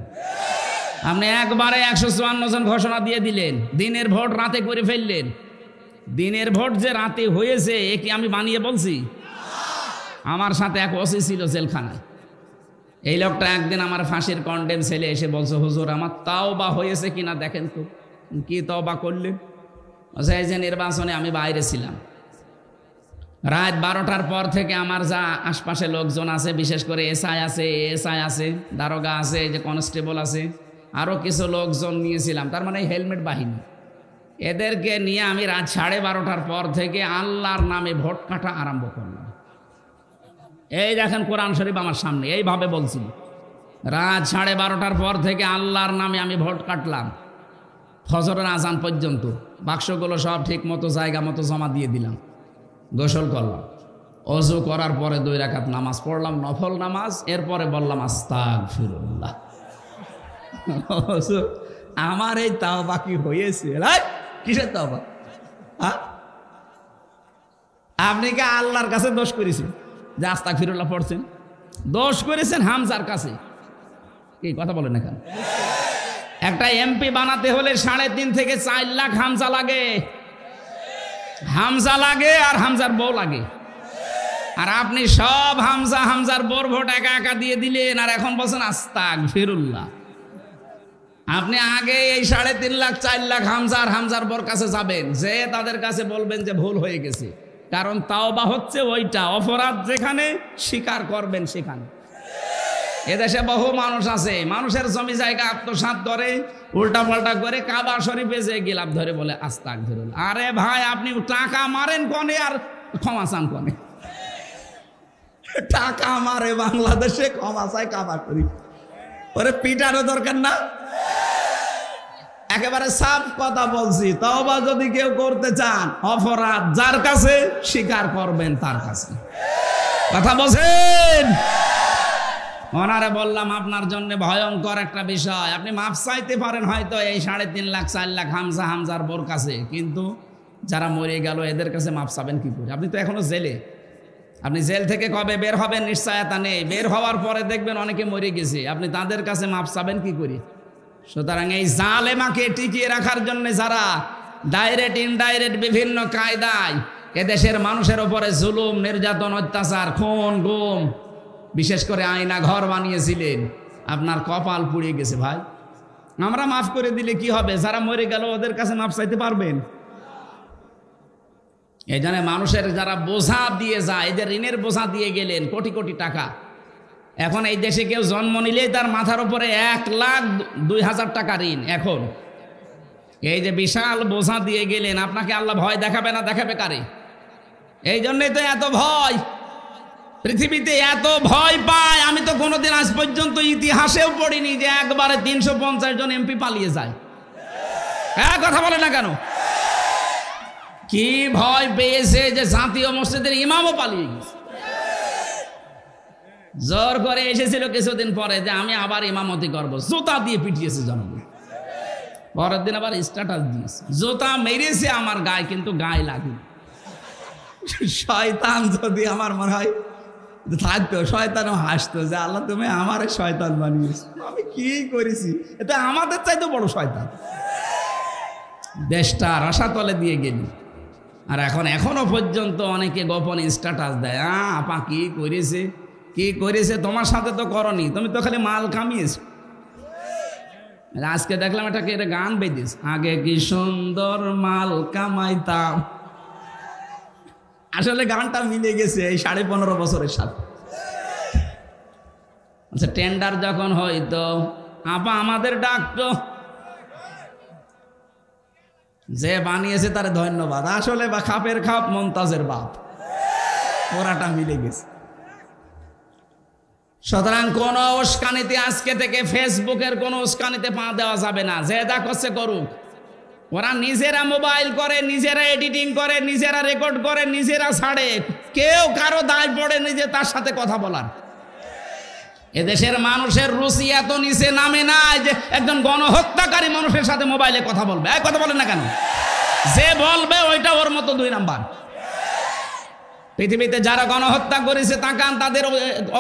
আপনি একবারে ১৫৪ জন ঘোষণা দিয়ে দিলেন, দিনের ভোট রাতে করে ফেললেন। দিনের ভোট যে রাতে হয়েছে এ কি আমি বানিয়ে বলছি? আমার সাথে এক ওসি ছিল জেলখানায়। এই লোকটা একদিন আমার ফাঁসির কন্ডেম ছেলে এসে বলছে, হুজুর আমার তাওবা হয়েছে কিনা দেখেন তো। কি তাওবা করলেন? এই যে নির্বাচনে আমি বাইরে ছিলাম, রাত ১২টার পর থেকে আমার যা আশপাশে লোকজন আছে, বিশেষ করে এসআই আছে, দারোগা আছে, যে কনস্টেবল আছে, আরও কিছু লোকজন নিয়েছিলাম, তার মানে হেলমেট বাহিনী, এদেরকে নিয়ে আমি রাত 12:30টার পর থেকে আল্লাহর নামে ভোট কাটা আরম্ভ করলাম। এই দেখেন কোরআন শরীফ আমার সামনে, এইভাবে বলছি, রাত 12:30টার পর থেকে আল্লাহর নামে আমি ভোট কাটলাম ফজরের আজান পর্যন্ত। বাক্সগুলো সব ঠিক মতো জায়গা মতো জমা দিয়ে দিলাম, গোসল করলাম, অজু করার পরে 2 রাকাত নামাজ পড়লাম, নফল নামাজ। এরপরে বললাম আস্তাগফিরুল্লাহ। আমার এই তাওবা কি হয়েছে? কিসের তাওবা? আপনি কি আল্লাহর কাছে দোষ করেছেন যে আস্তাগফিরুল্লাহ পড়ছেন? দোষ করেছেন হামজার কাছে। কি কথা বলেন না কেন? একটা এমপি বানাতে হলে 3.5 থেকে 4 লাখ হামজা লাগে। হামজা লাগে আর হামজার বউ লাগে। আর আপনি সব হামজার বউর ভোট একা একা দিয়ে দিলেন, আর এখন বলছেন আস্তাগফিরুল্লাহ। আপনি আগে এই 3.5 লাখ 4 লাখ হামজার বউর কাছে যাবেন, যে তাদের কাছে বলবেন যে ভুল হয়ে গেছে। কারণ তাওবা হচ্ছে ওইটা, অপরাধ যেখানে স্বীকার করবেন সেখানে। এদেশে বহু মানুষ আছে, মানুষের জমি জায়গা আত্মসাৎ করে, উল্টা পাল্টা করে, কাবা শরীফে যে গিলাপ ধরে বলে আস্তাগফিরুল্লাহ। আরে ভাই, আপনি টাকা মারেন কনে আর ক্ষমা চান কনে? টাকা মারে বাংলাদেশে, ক্ষমা চায় কাবা শরীফ। ওরে পিটারও দরকার না। একেবারে সাফ কথা বলছি, তওবা যদি কেউ করতে চান, অপরাধ যার কাছে স্বীকার করবেন তার কাছে। কথা বলছেন? ওনারে বললাম আপনার জন্য ভয়ঙ্কর একটা বিষয়। আপনি মাপ চাইতে পারেন হয়তো এই 3.5 লাখ 4 লাখ হামজার বোর কাছে, কিন্তু যারা মরে গেল এদের কাছে মাপ চাবেন কি করে? আপনি তো এখনো জেলে। আপনি জেল থেকে কবে বের হবেন নিশ্চয়তা নেই। বের হওয়ার পরে দেখবেন অনেকে মরে গেছে, আপনি তাদের কাছে মাপ চাবেন কি করে? সুতরাং এই জালেমাকে টিকিয়ে রাখার জন্য যারা ডাইরেক্ট ইনডাইরেক্ট বিভিন্ন কায়দায় এদেশের মানুষের উপরে জুলুম, নির্যাতন, অত্যাচার, খুন, গুম, বিশেষ করে আয়না ঘর বানিয়েছিলেন, আপনার কপাল পুড়িয়ে গেছে ভাই। আমরা মাফ করে দিলে কি হবে? যারা মরে গেল ওদের কাছে মাফ চাইতে পারবেন? এই জন্য মানুষের যারা বোঝা দিয়ে যায়, এদের ঋণের বোঝা দিয়ে গেলেন কোটি কোটি টাকা। এখন এই দেশে কেউ জন্ম নিলেই তার মাথার উপরে 1,02,000 টাকা ঋণ। এখন এই যে বিশাল বোঝা দিয়ে গেলেন, আপনাকে আল্লাহ ভয় দেখাবে না? দেখাবে কারে? এই জন্যই তো এত ভয়, পৃথিবীতে এত ভয় পায়। আমি তো কোনোদিন আজ পর্যন্ত ইতিহাসেও পড়িনি যে একবারে 350 জন এমপি পালিয়ে যায়। হ্যাঁ, কথা বলে না কেন? কি ভয় পেয়েছে যে জাতীয় মসজিদের ইমামও পালিয়ে গেছে। জোর করে এসেছিল কিছুদিন পরে যে আমি আবার ইমামতি করব, জুতা দিয়ে পিটিয়েছে জনগণ। পরের দিন আবার স্ট্যাটাস দিয়েছে, জুতা মেরেছে আমার গায়ে কিন্তু গায়ে লাগে। শয়তান যদি আমার মনে হয় থাকতো, শয়তানও হাসতো যে আল্লাহ তুমি আমার শয়তান বানিয়েছ, আমি কি করেছি? এটা আমাদের চাইতে বড় শয়তান। দেশটা রসাতলে দিয়ে গেলি। আর এখনো পর্যন্ত অনেকে গোপন স্ট্যাটাস দেয়, আপা কি করেছে, কি করেছে? তোমার সাথে তো করনি, তুমি তো খালি মাল কামিয়েছ। আজকে দেখলাম এটাকে এটা গান বেঁধেছ, আগে কি সুন্দর মাল কামাইতাম। আসলে গানটা মিলে গেছে এই 15.5 বছরের সাথে। আচ্ছা, টেন্ডার যখন হইতো আপা আমাদের ডাকতো, যে বানিয়েছে তার ধন্যবাদ। আসলে বা খাপের খাপ মমতাজের বাপ, ওরাটা মিলে গেছে। সুতরাং কোন উস্কানিতে আজকে থেকে ফেসবুকের কোন উস্কানিতে পা দেওয়া যাবে না। যে যা করছে করুক, ওরা নিজেরা মোবাইল করে, নিজেরা এডিটিং করে, নিজেরা রেকর্ড করে, নিজেরা ছাড়ে, কেউ কারো দায় পড়ে নিজে তার সাথে কথা বলার। এদেশের মানুষের রুচি এত নিচে নামে নাই যে একজন গণহত্যাকারী মানুষের সাথে মোবাইলে কথা বলবে। কথা বলেন না কেন? যে বলবে ওইটা ওর মতো 2 নাম্বার। পৃথিবীতে যারা গণহত্যা করেছে তাকান, তাদের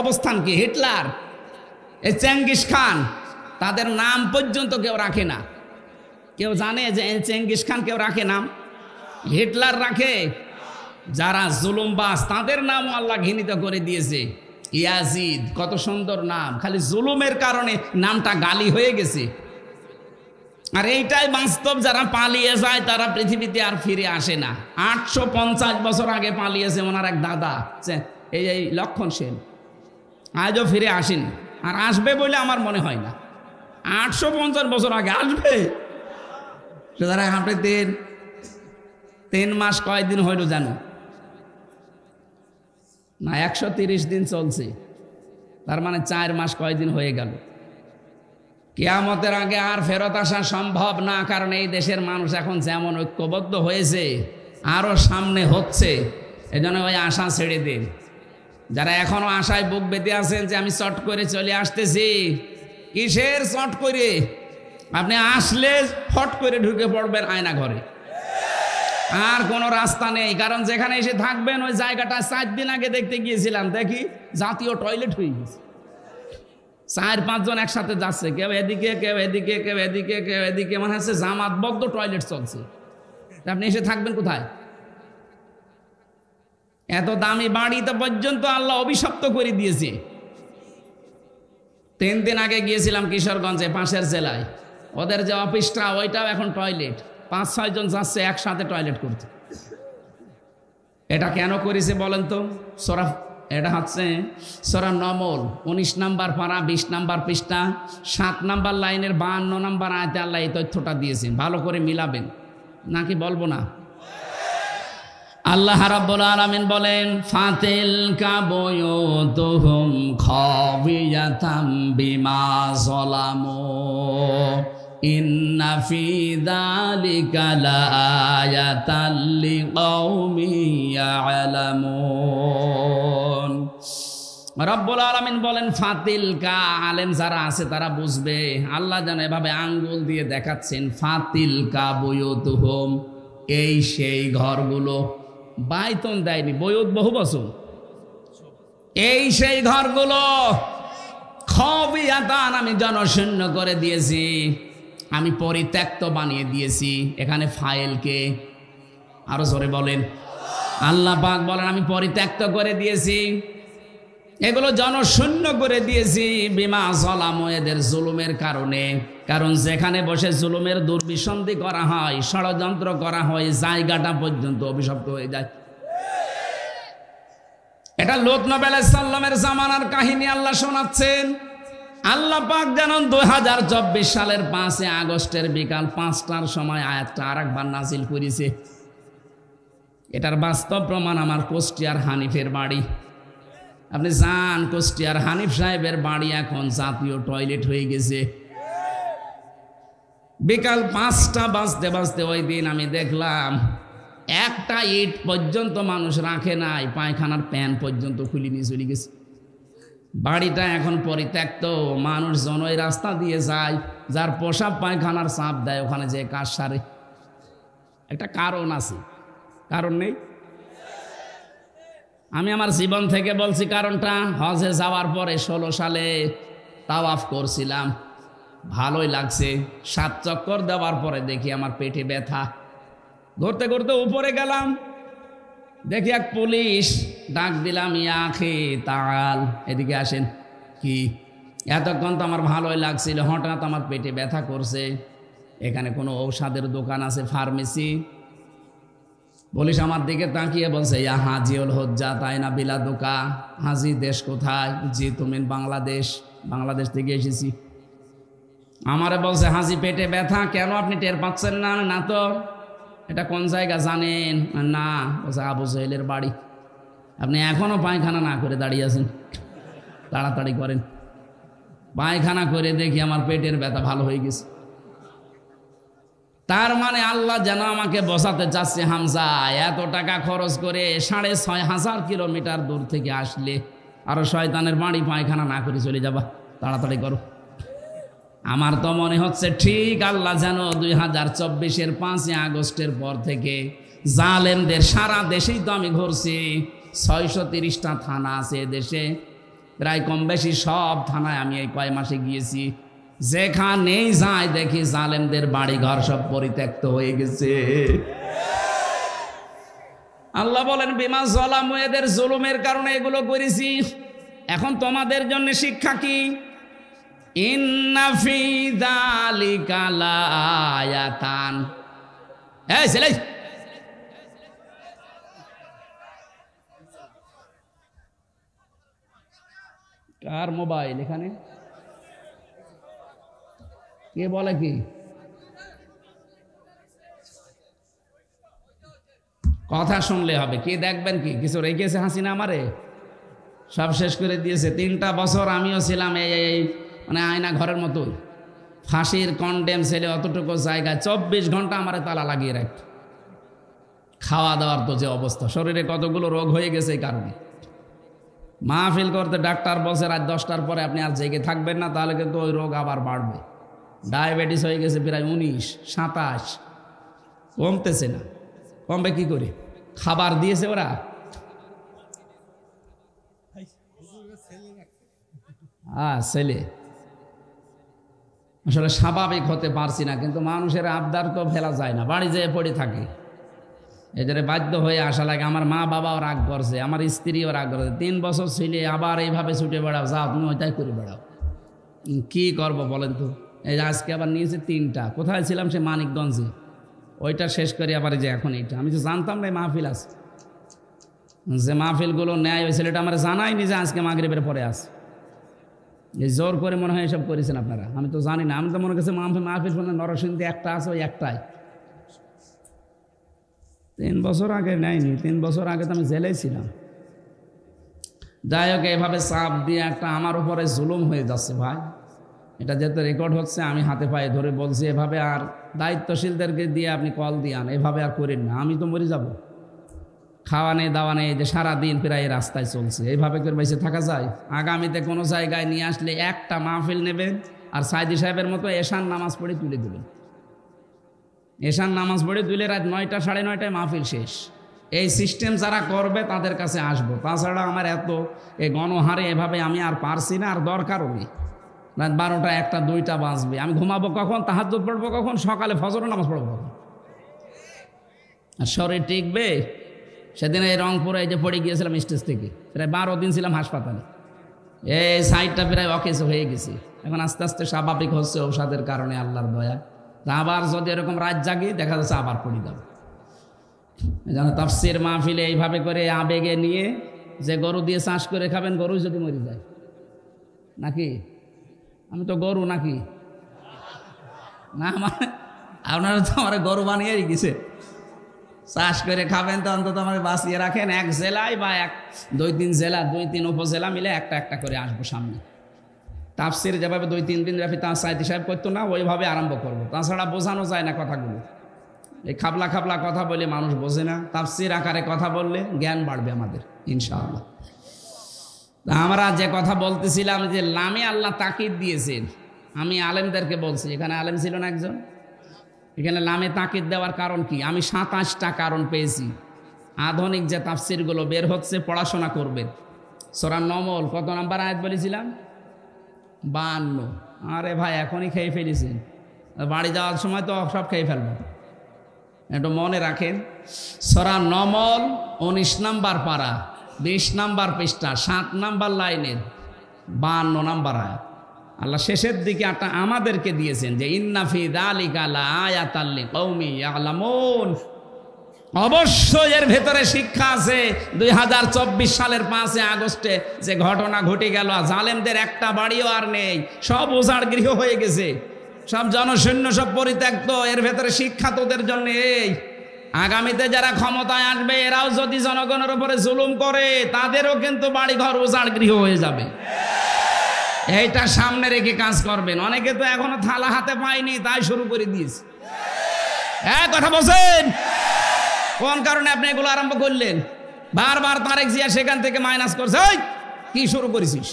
অবস্থান কি? হিটলার, এই চেঙ্গিস খান, তাদের নাম পর্যন্ত কেউ রাখে না। কেউ জানে যে চেঙ্গিস খান কেউ রাখে নাম? হিটলার রাখে? যারা জুলুমবাজ তাদের নামও আল্লাহ ঘৃণিত করে দিয়েছে। ইয়াজিদ, কত সুন্দর নাম, খালি জুলুমের কারণে নামটা গালি হয়ে গেছে। আর এইটাই বাস্তব, যারা পালিয়ে যায় তারা পৃথিবীতে আর ফিরে আসে না। 850 বছর আগে পালিয়েছে ওনার এক দাদা, এই লক্ষণ সেন, আজও ফিরে আসেন। আর আসবে বলে আমার মনে হয় না। 850 বছর আগে আসবে। সুতরাং আপনি 3 মাস কয়দিন হইল জানো না? 130 দিন চলছে, তার মানে 4 মাস কয়দিন হয়ে গেল। কিয়ামতের আগে আর ফেরত আসা সম্ভব না, কারণ এই দেশের মানুষ এখন যেমন ঐক্যবদ্ধ হয়েছে আরো সামনে হচ্ছে। এজন্য ওই আশা ছেড়ে দিন। যারা এখনো আশায় বুক বেঁধে আছেন যে আমি চট করে চলে আসতেছি, কিসের চট করে? আপনি আসলে ফট করে ঢুকে পড়বেন আয়না ঘরে, আর কোনো রাস্তা নেই। কারণ যেখানে এসে থাকবেন ওই জায়গাটা 4 দিন আগে দেখতে গিয়েছিলাম, দেখি জাতীয় টয়লেট হয়ে গেছে। 4-5 জন একসাথে যাচ্ছে, কেউ এদিকে কেউ এদিকে কেউ এদিকে কেউ এদিকে, মানে হচ্ছে জামাতবদ্ধ টয়লেট চলছে। আপনি এসে থাকবেন কোথায়? এত দামি বাড়িতে পর্যন্ত আল্লাহ অভিশপ্ত করে দিয়েছে। 3 দিন আগে গিয়েছিলাম কিশোরগঞ্জে, পাশের জেলায়। ওদের যে অফিসটা ওইটাও এখন টয়লেট। 5-6 জন যাচ্ছে একসাথে টয়লেট করতে। এটা কেন করেছে বলেন তো? এটা হচ্ছে সূরা নমল 19 নম্বর পারা 20 নম্বর পৃষ্ঠা 7 নম্বর লাইনের 52 নম্বর আয়াতে আল্লাহ এই তথ্যটা দিয়েছেন। ভালো করে মিলাবেন, নাকি বলবো না? আল্লাহ রাব্বুল আলামিন বলেন, ফাতিলকা বুয়ুতুহুম খাবিয়াতাম বিমা যালামু ইন্না ফি যালিকা লাআয়াতাল লিকাউমিন ইয়ালামুন। রব্বুল আলামিন বলেন ফাতিলকা, আলেম যারা আছে তারা বুঝবে। আল্লাহ যেন এভাবে আঙ্গুল দিয়ে দেখাচ্ছেন, ফাতিলকা বুয়ুতুহুম, এই সেই ঘরগুলো। বাইতন দেয়নি, বয়ুত বহু বছর। এই সেই ঘরগুলো খাবিয়াতান, আমি জনশূন্য করে দিয়েছি, আমি পরিত্যক্ত বানিয়ে দিয়েছি। এখানে ফাইলকে আরো জোরে বলেন। আল্লাহ পাক বলেন আমি পরিত্যক্ত করে দিয়েছি। এগুলো জনশূন্য করে দিয়েছি বিমা জলাম, এদের জুলুমের কারণে। কারণ যেখানে বসে জুলুমের দুর্বিসন্ধি করা হয়, ষড়যন্ত্র করা হয়, জায়গাটা পর্যন্ত অভিশপ্ত হয়ে যায়। এটা লূত নবী আলাইহিস সালামের জামানার কাহিনী আল্লাহ শোনাচ্ছেন। আল্লাহ পাক যেন 2024 সালের 5 আগস্টের বিকাল 5টার সময় আয়াতটা আরেকবার নাজিল করেছে। এটার বাস্তব প্রমাণ আমার কুষ্টিয়ার হানিফের বাড়ি। আপনি যান, কুষ্টিয়ার হানিফ সাহেবের বাড়ি এখন জাতীয় টয়লেট হয়ে গেছে। বিকাল 5টা বাজতে বাজতে ওই দিন আমি দেখলাম একটা ইট পর্যন্ত মানুষ রাখে নাই, পায়খানার প্যান পর্যন্ত খুলে নিয়ে চলে গেছে। বাড়িটা এখন পরিত্যক্ত, মানুষজন ওই রাস্তা দিয়ে যায়, যার পোশাক পায়খানার চাপ দেয় ওখানে যে কাজ সারে। একটা কারণ আছে, কারণ নেই? আমি আমার জীবন থেকে বলছি কারণটা। হজে যাওয়ার পরে 16 সালে তাওয়াফ করছিলাম, ভালোই লাগছে। 7 চক্কর দেওয়ার পরে দেখি আমার পেটে ব্যথা। ঘুরতে ঘুরতে উপরে গেলাম, দেখি এক পুলিশ, ডাক দিলাম, ইয়া আখি তাআল, এদিকে আসেন। কি? এতক্ষণ তো আমার ভালোই লাগছিল, হঠাৎ আমার পেটে ব্যথা করছে, এখানে কোনো ঔষধের দোকান আছে, ফার্মেসি? পুলিশ আমার দিকে তাকিয়ে বলছে, ইয়া হাজিউল হুজ্জাত আইনা বিলাদুকা, হাজি দেশ কোথায়? জি তুমি বাংলাদেশ। বাংলাদেশ থেকে এসেছি। আমারে বলছে, হাজি পেটে ব্যথা কেন, আপনি টের পাচ্ছেন না? না তো। এটা কোন জায়গা জানেন? না। বলছে, আবু জাহেলের বাড়ি। আপনি এখনো পায়খানা না করে দাঁড়িয়ে আছেন, তাড়াতাড়ি করেন। পায়খানা করে দেখি আমার পেটের ব্যথা ভালো হয়ে গেছে। তার মানে আল্লাহ যেন আমাকে বসাতে চাচ্ছে, হামজা এত টাকা খরচ করে 6,500 কিলোমিটার দূর থেকে আসলে আরো শয়তানের বাড়ি পায়খানা না করে চলে যাবা, তাড়াতাড়ি করো। আমার তো মনে হচ্ছে ঠিক আল্লাহ যেন 2024-এর 5 আগস্টের পর থেকে জালেমদের, সারা দেশেই তো আমি ঘুরছি, 630টা থানা আছে দেশে, প্রায় কম বেশি সব থানায় আমি এই কয় মাসে গিয়েছি। যেখানেই যাই দেখি জালেমদের বাড়ি ঘর সব পরিত্যক্ত হয়ে গেছে। আল্লাহ বলেন, বিমা জলামু, এদের জুলুমের কারণে এগুলো করেছি। এখন তোমাদের জন্য শিক্ষা কি? ইন্না ফি যালিকা লাআয়াতান। এই ছেলে, কার মোবাইল এখানে? কে বলে কি? কথা শুনলে হবে, কে দেখবেন কি? কিছু রেখেছে হাসিনা আমারে? সব শেষ করে দিয়েছে। 3টা বছর আমিও ছিলাম এই মানে আয়না ঘরের মতো, ফাঁসির কন্ডেম ছেলে, অতটুকু জায়গায় 24 ঘন্টা আমারে তালা লাগিয়ে রাখত। খাওয়া দাওয়ার তো যে অবস্থা, শরীরে কতগুলো রোগ হয়ে গেছে এই কারণে। মাহফিল করতে ডাক্তার বলছে রাত 10টার পরে আপনি আর জেগে থাকবেন না, তাহলে কিন্তু ওই রোগ আবার বাড়বে। ডায়াবেটিস হয়ে গেছে প্রায় 19, 27, কমতেছে না। কমবে কি করে? খাবার দিয়েছে ওরা। ছেলে আসলে স্বাভাবিক হতে পারছি না, কিন্তু মানুষের আবদার তো ফেলা যায় না, বাড়ি যেয়ে পড়ে থাকে। এদের বাধ্য হয়ে আসা লাগে। আমার মা বাবাও রাগ করছে, আমার স্ত্রীও রাগ করছে। 3 বছর ছিলে আবার এইভাবে ছুটে বেড়াও, যাও তুমি ওইটাই করে বেড়াও। কি করবো বলেন তো? এই আজকে আবার নিয়েছে 3টা। কোথায় ছিলাম? সে মানিকগঞ্জে। ওইটা শেষ করি আবার যে এখন এইটা। আমি তো জানতাম না মাহফিল আছে, যে মাহফিলগুলো নেয় ওই ছেলেটা আমার জানাইনি যে আজকে মাগরিবের পরে আছে। এই জোর করে মনে হয় এসব করেছেন আপনারা, আমি তো জানি না। আমি তো মনে করছি মাহফিল শুনে নরসিংদী একটা আছে, ওই একটাই। 3 বছর আগে নেয়নি, 3 বছর আগে তো আমি জেলেই ছিলাম। যাই হোক, এভাবে চাপ দিয়ে একটা আমার উপরে জুলুম হয়ে যাচ্ছে ভাই। এটা যেহেতু রেকর্ড হচ্ছে, আমি হাতে পায়ে ধরে বলছি, এভাবে আর দায়িত্বশীলদেরকে দিয়ে আপনি কল দিয়ান, এভাবে আর করেন না, আমি তো মরে যাব। খাওয়া নেই, দাওয়া নেই, যে সারাদিন প্রায় এই রাস্তায় চলছে, এইভাবে করে বেঁচে থাকা যায়? আগামীতে কোনো জায়গায় নিয়ে আসলে একটা মাহফিল নেবেন আর সাইদি সাহেবের মতো এশান নামাজ পড়ে তুলে দেবেন। এশান নামাজ পড়ে তুলে রাত 9টা 9:30টায় মাহফিল শেষ। এই সিস্টেম যারা করবে তাদের কাছে আসবো। তাছাড়া আমার এত এই গণহারে এভাবে আমি আর পারছি না, আর দরকারও নেই। রাত 12টা 1টা 2টা বাজবে, আমি ঘুমাবো কখন? তাহাজ্জুদ পড়বো কখন? সকালে ফজরের নামাজ পড়বো কখন? আর শরীর টিকবে? সেদিন এই রংপুরে এই যে পড়ে গিয়েছিলাম স্টেজ থেকে, প্রায় 12 দিন ছিলাম হাসপাতালে। এই সাইডটা প্রায় অকেজ হয়ে গেছে, এখন আস্তে আস্তে স্বাভাবিক হচ্ছে ঔষধের কারণে, আল্লাহর দয়া। আবার যদি এরকম রাত জাগি দেখা যাচ্ছে আবার পড়ে যাবে। যেন তাফসীর মাহফিলে এইভাবে করে আবেগে নিয়ে যে গরু দিয়ে চাষ করে খাবেন, গরু যদি মরে যায় নাকি? আমি তো গরু নাকি? না আপনারা তো আমার গরু বানিয়ে গেছে। চাষ করে খাবেন তো অন্তত আমার বাঁচিয়ে রাখেন। এক জেলায় বা 2-3 জেলা, 2-3 উপজেলা মিলে একটা একটা করে আসবো সামনে। তাফসীর যেভাবে 2-3 দিন ব্যাপী তার সাইদি সাহেব করতো না, ওইভাবে আরম্ভ করবো। তাছাড়া বোঝানো যায় না কথাগুলো, এই খাবলা খাবলা কথা বলে মানুষ বোঝে না। তাফসীর আকারে কথা বললে জ্ঞান বাড়বে আমাদের ইনশাআল্লাহ। আমরা যে কথা বলতেছিলাম যে লামে আল্লাহ তাকিদ দিয়েছেন, আমি আলেমদেরকে বলছি, এখানে আলেম ছিল না একজন, এখানে লামে তাকিদ দেওয়ার কারণ কি? আমি 27টা কারণ পেয়েছি। আধুনিক যে তাফসীরগুলো বের হচ্ছে, পড়াশোনা করবেন। সূরা নমল কত নাম্বার আয়াত বলেছিলাম? 52। আরে ভাই এখনই খেয়ে ফেলেছেন, বাড়ি যাওয়ার সময় তো সব খেয়ে ফেলবেন, একটু মনে রাখেন। সূরা নমল 19 নাম্বার পারা, 20 নাম্বার পৃষ্ঠা, 7 নাম্বার লাইনের 52 নাম্বার আয়াত। আল্লাহ শেষের দিকে একটা আমাদেরকে দিয়েছেন যে ইন্না ফি যালিকা লাআয়াতাল লিকাউমি ইয়ালামুন, অবশ্যই এর ভেতরে শিক্ষা আছে। 2024 সালের 5 আগস্টে যে ঘটনা ঘটে গেল, জালেমদের একটা বাড়িও আর নেই, সব উজাড় গৃহ হয়ে গেছে, সব জনশূন্য, সব পরিত্যক্ত। এর ভেতরে শিক্ষা তোদের জন্য এই, আগামীতে যারা ক্ষমতায় আসবে এরাও যদি জনগণের উপরে জুলুম করে, তাদেরও কিন্তু বাড়িঘর উজাড় গৃহ হয়ে যাবে। এইটা সামনে রেখে কাজ করবেন। অনেকে তো এখনো থালা হাতে পায়নি, তাই শুরু করে দিয়েছে। হ্যাঁ কথা বলছেন, কোন কারণে আপনি এগুলো আরম্ভ করলেন? বারবার তারেক জিয়া সেখান থেকে মাইনাস করছে, ওই কি শুরু করেছিস?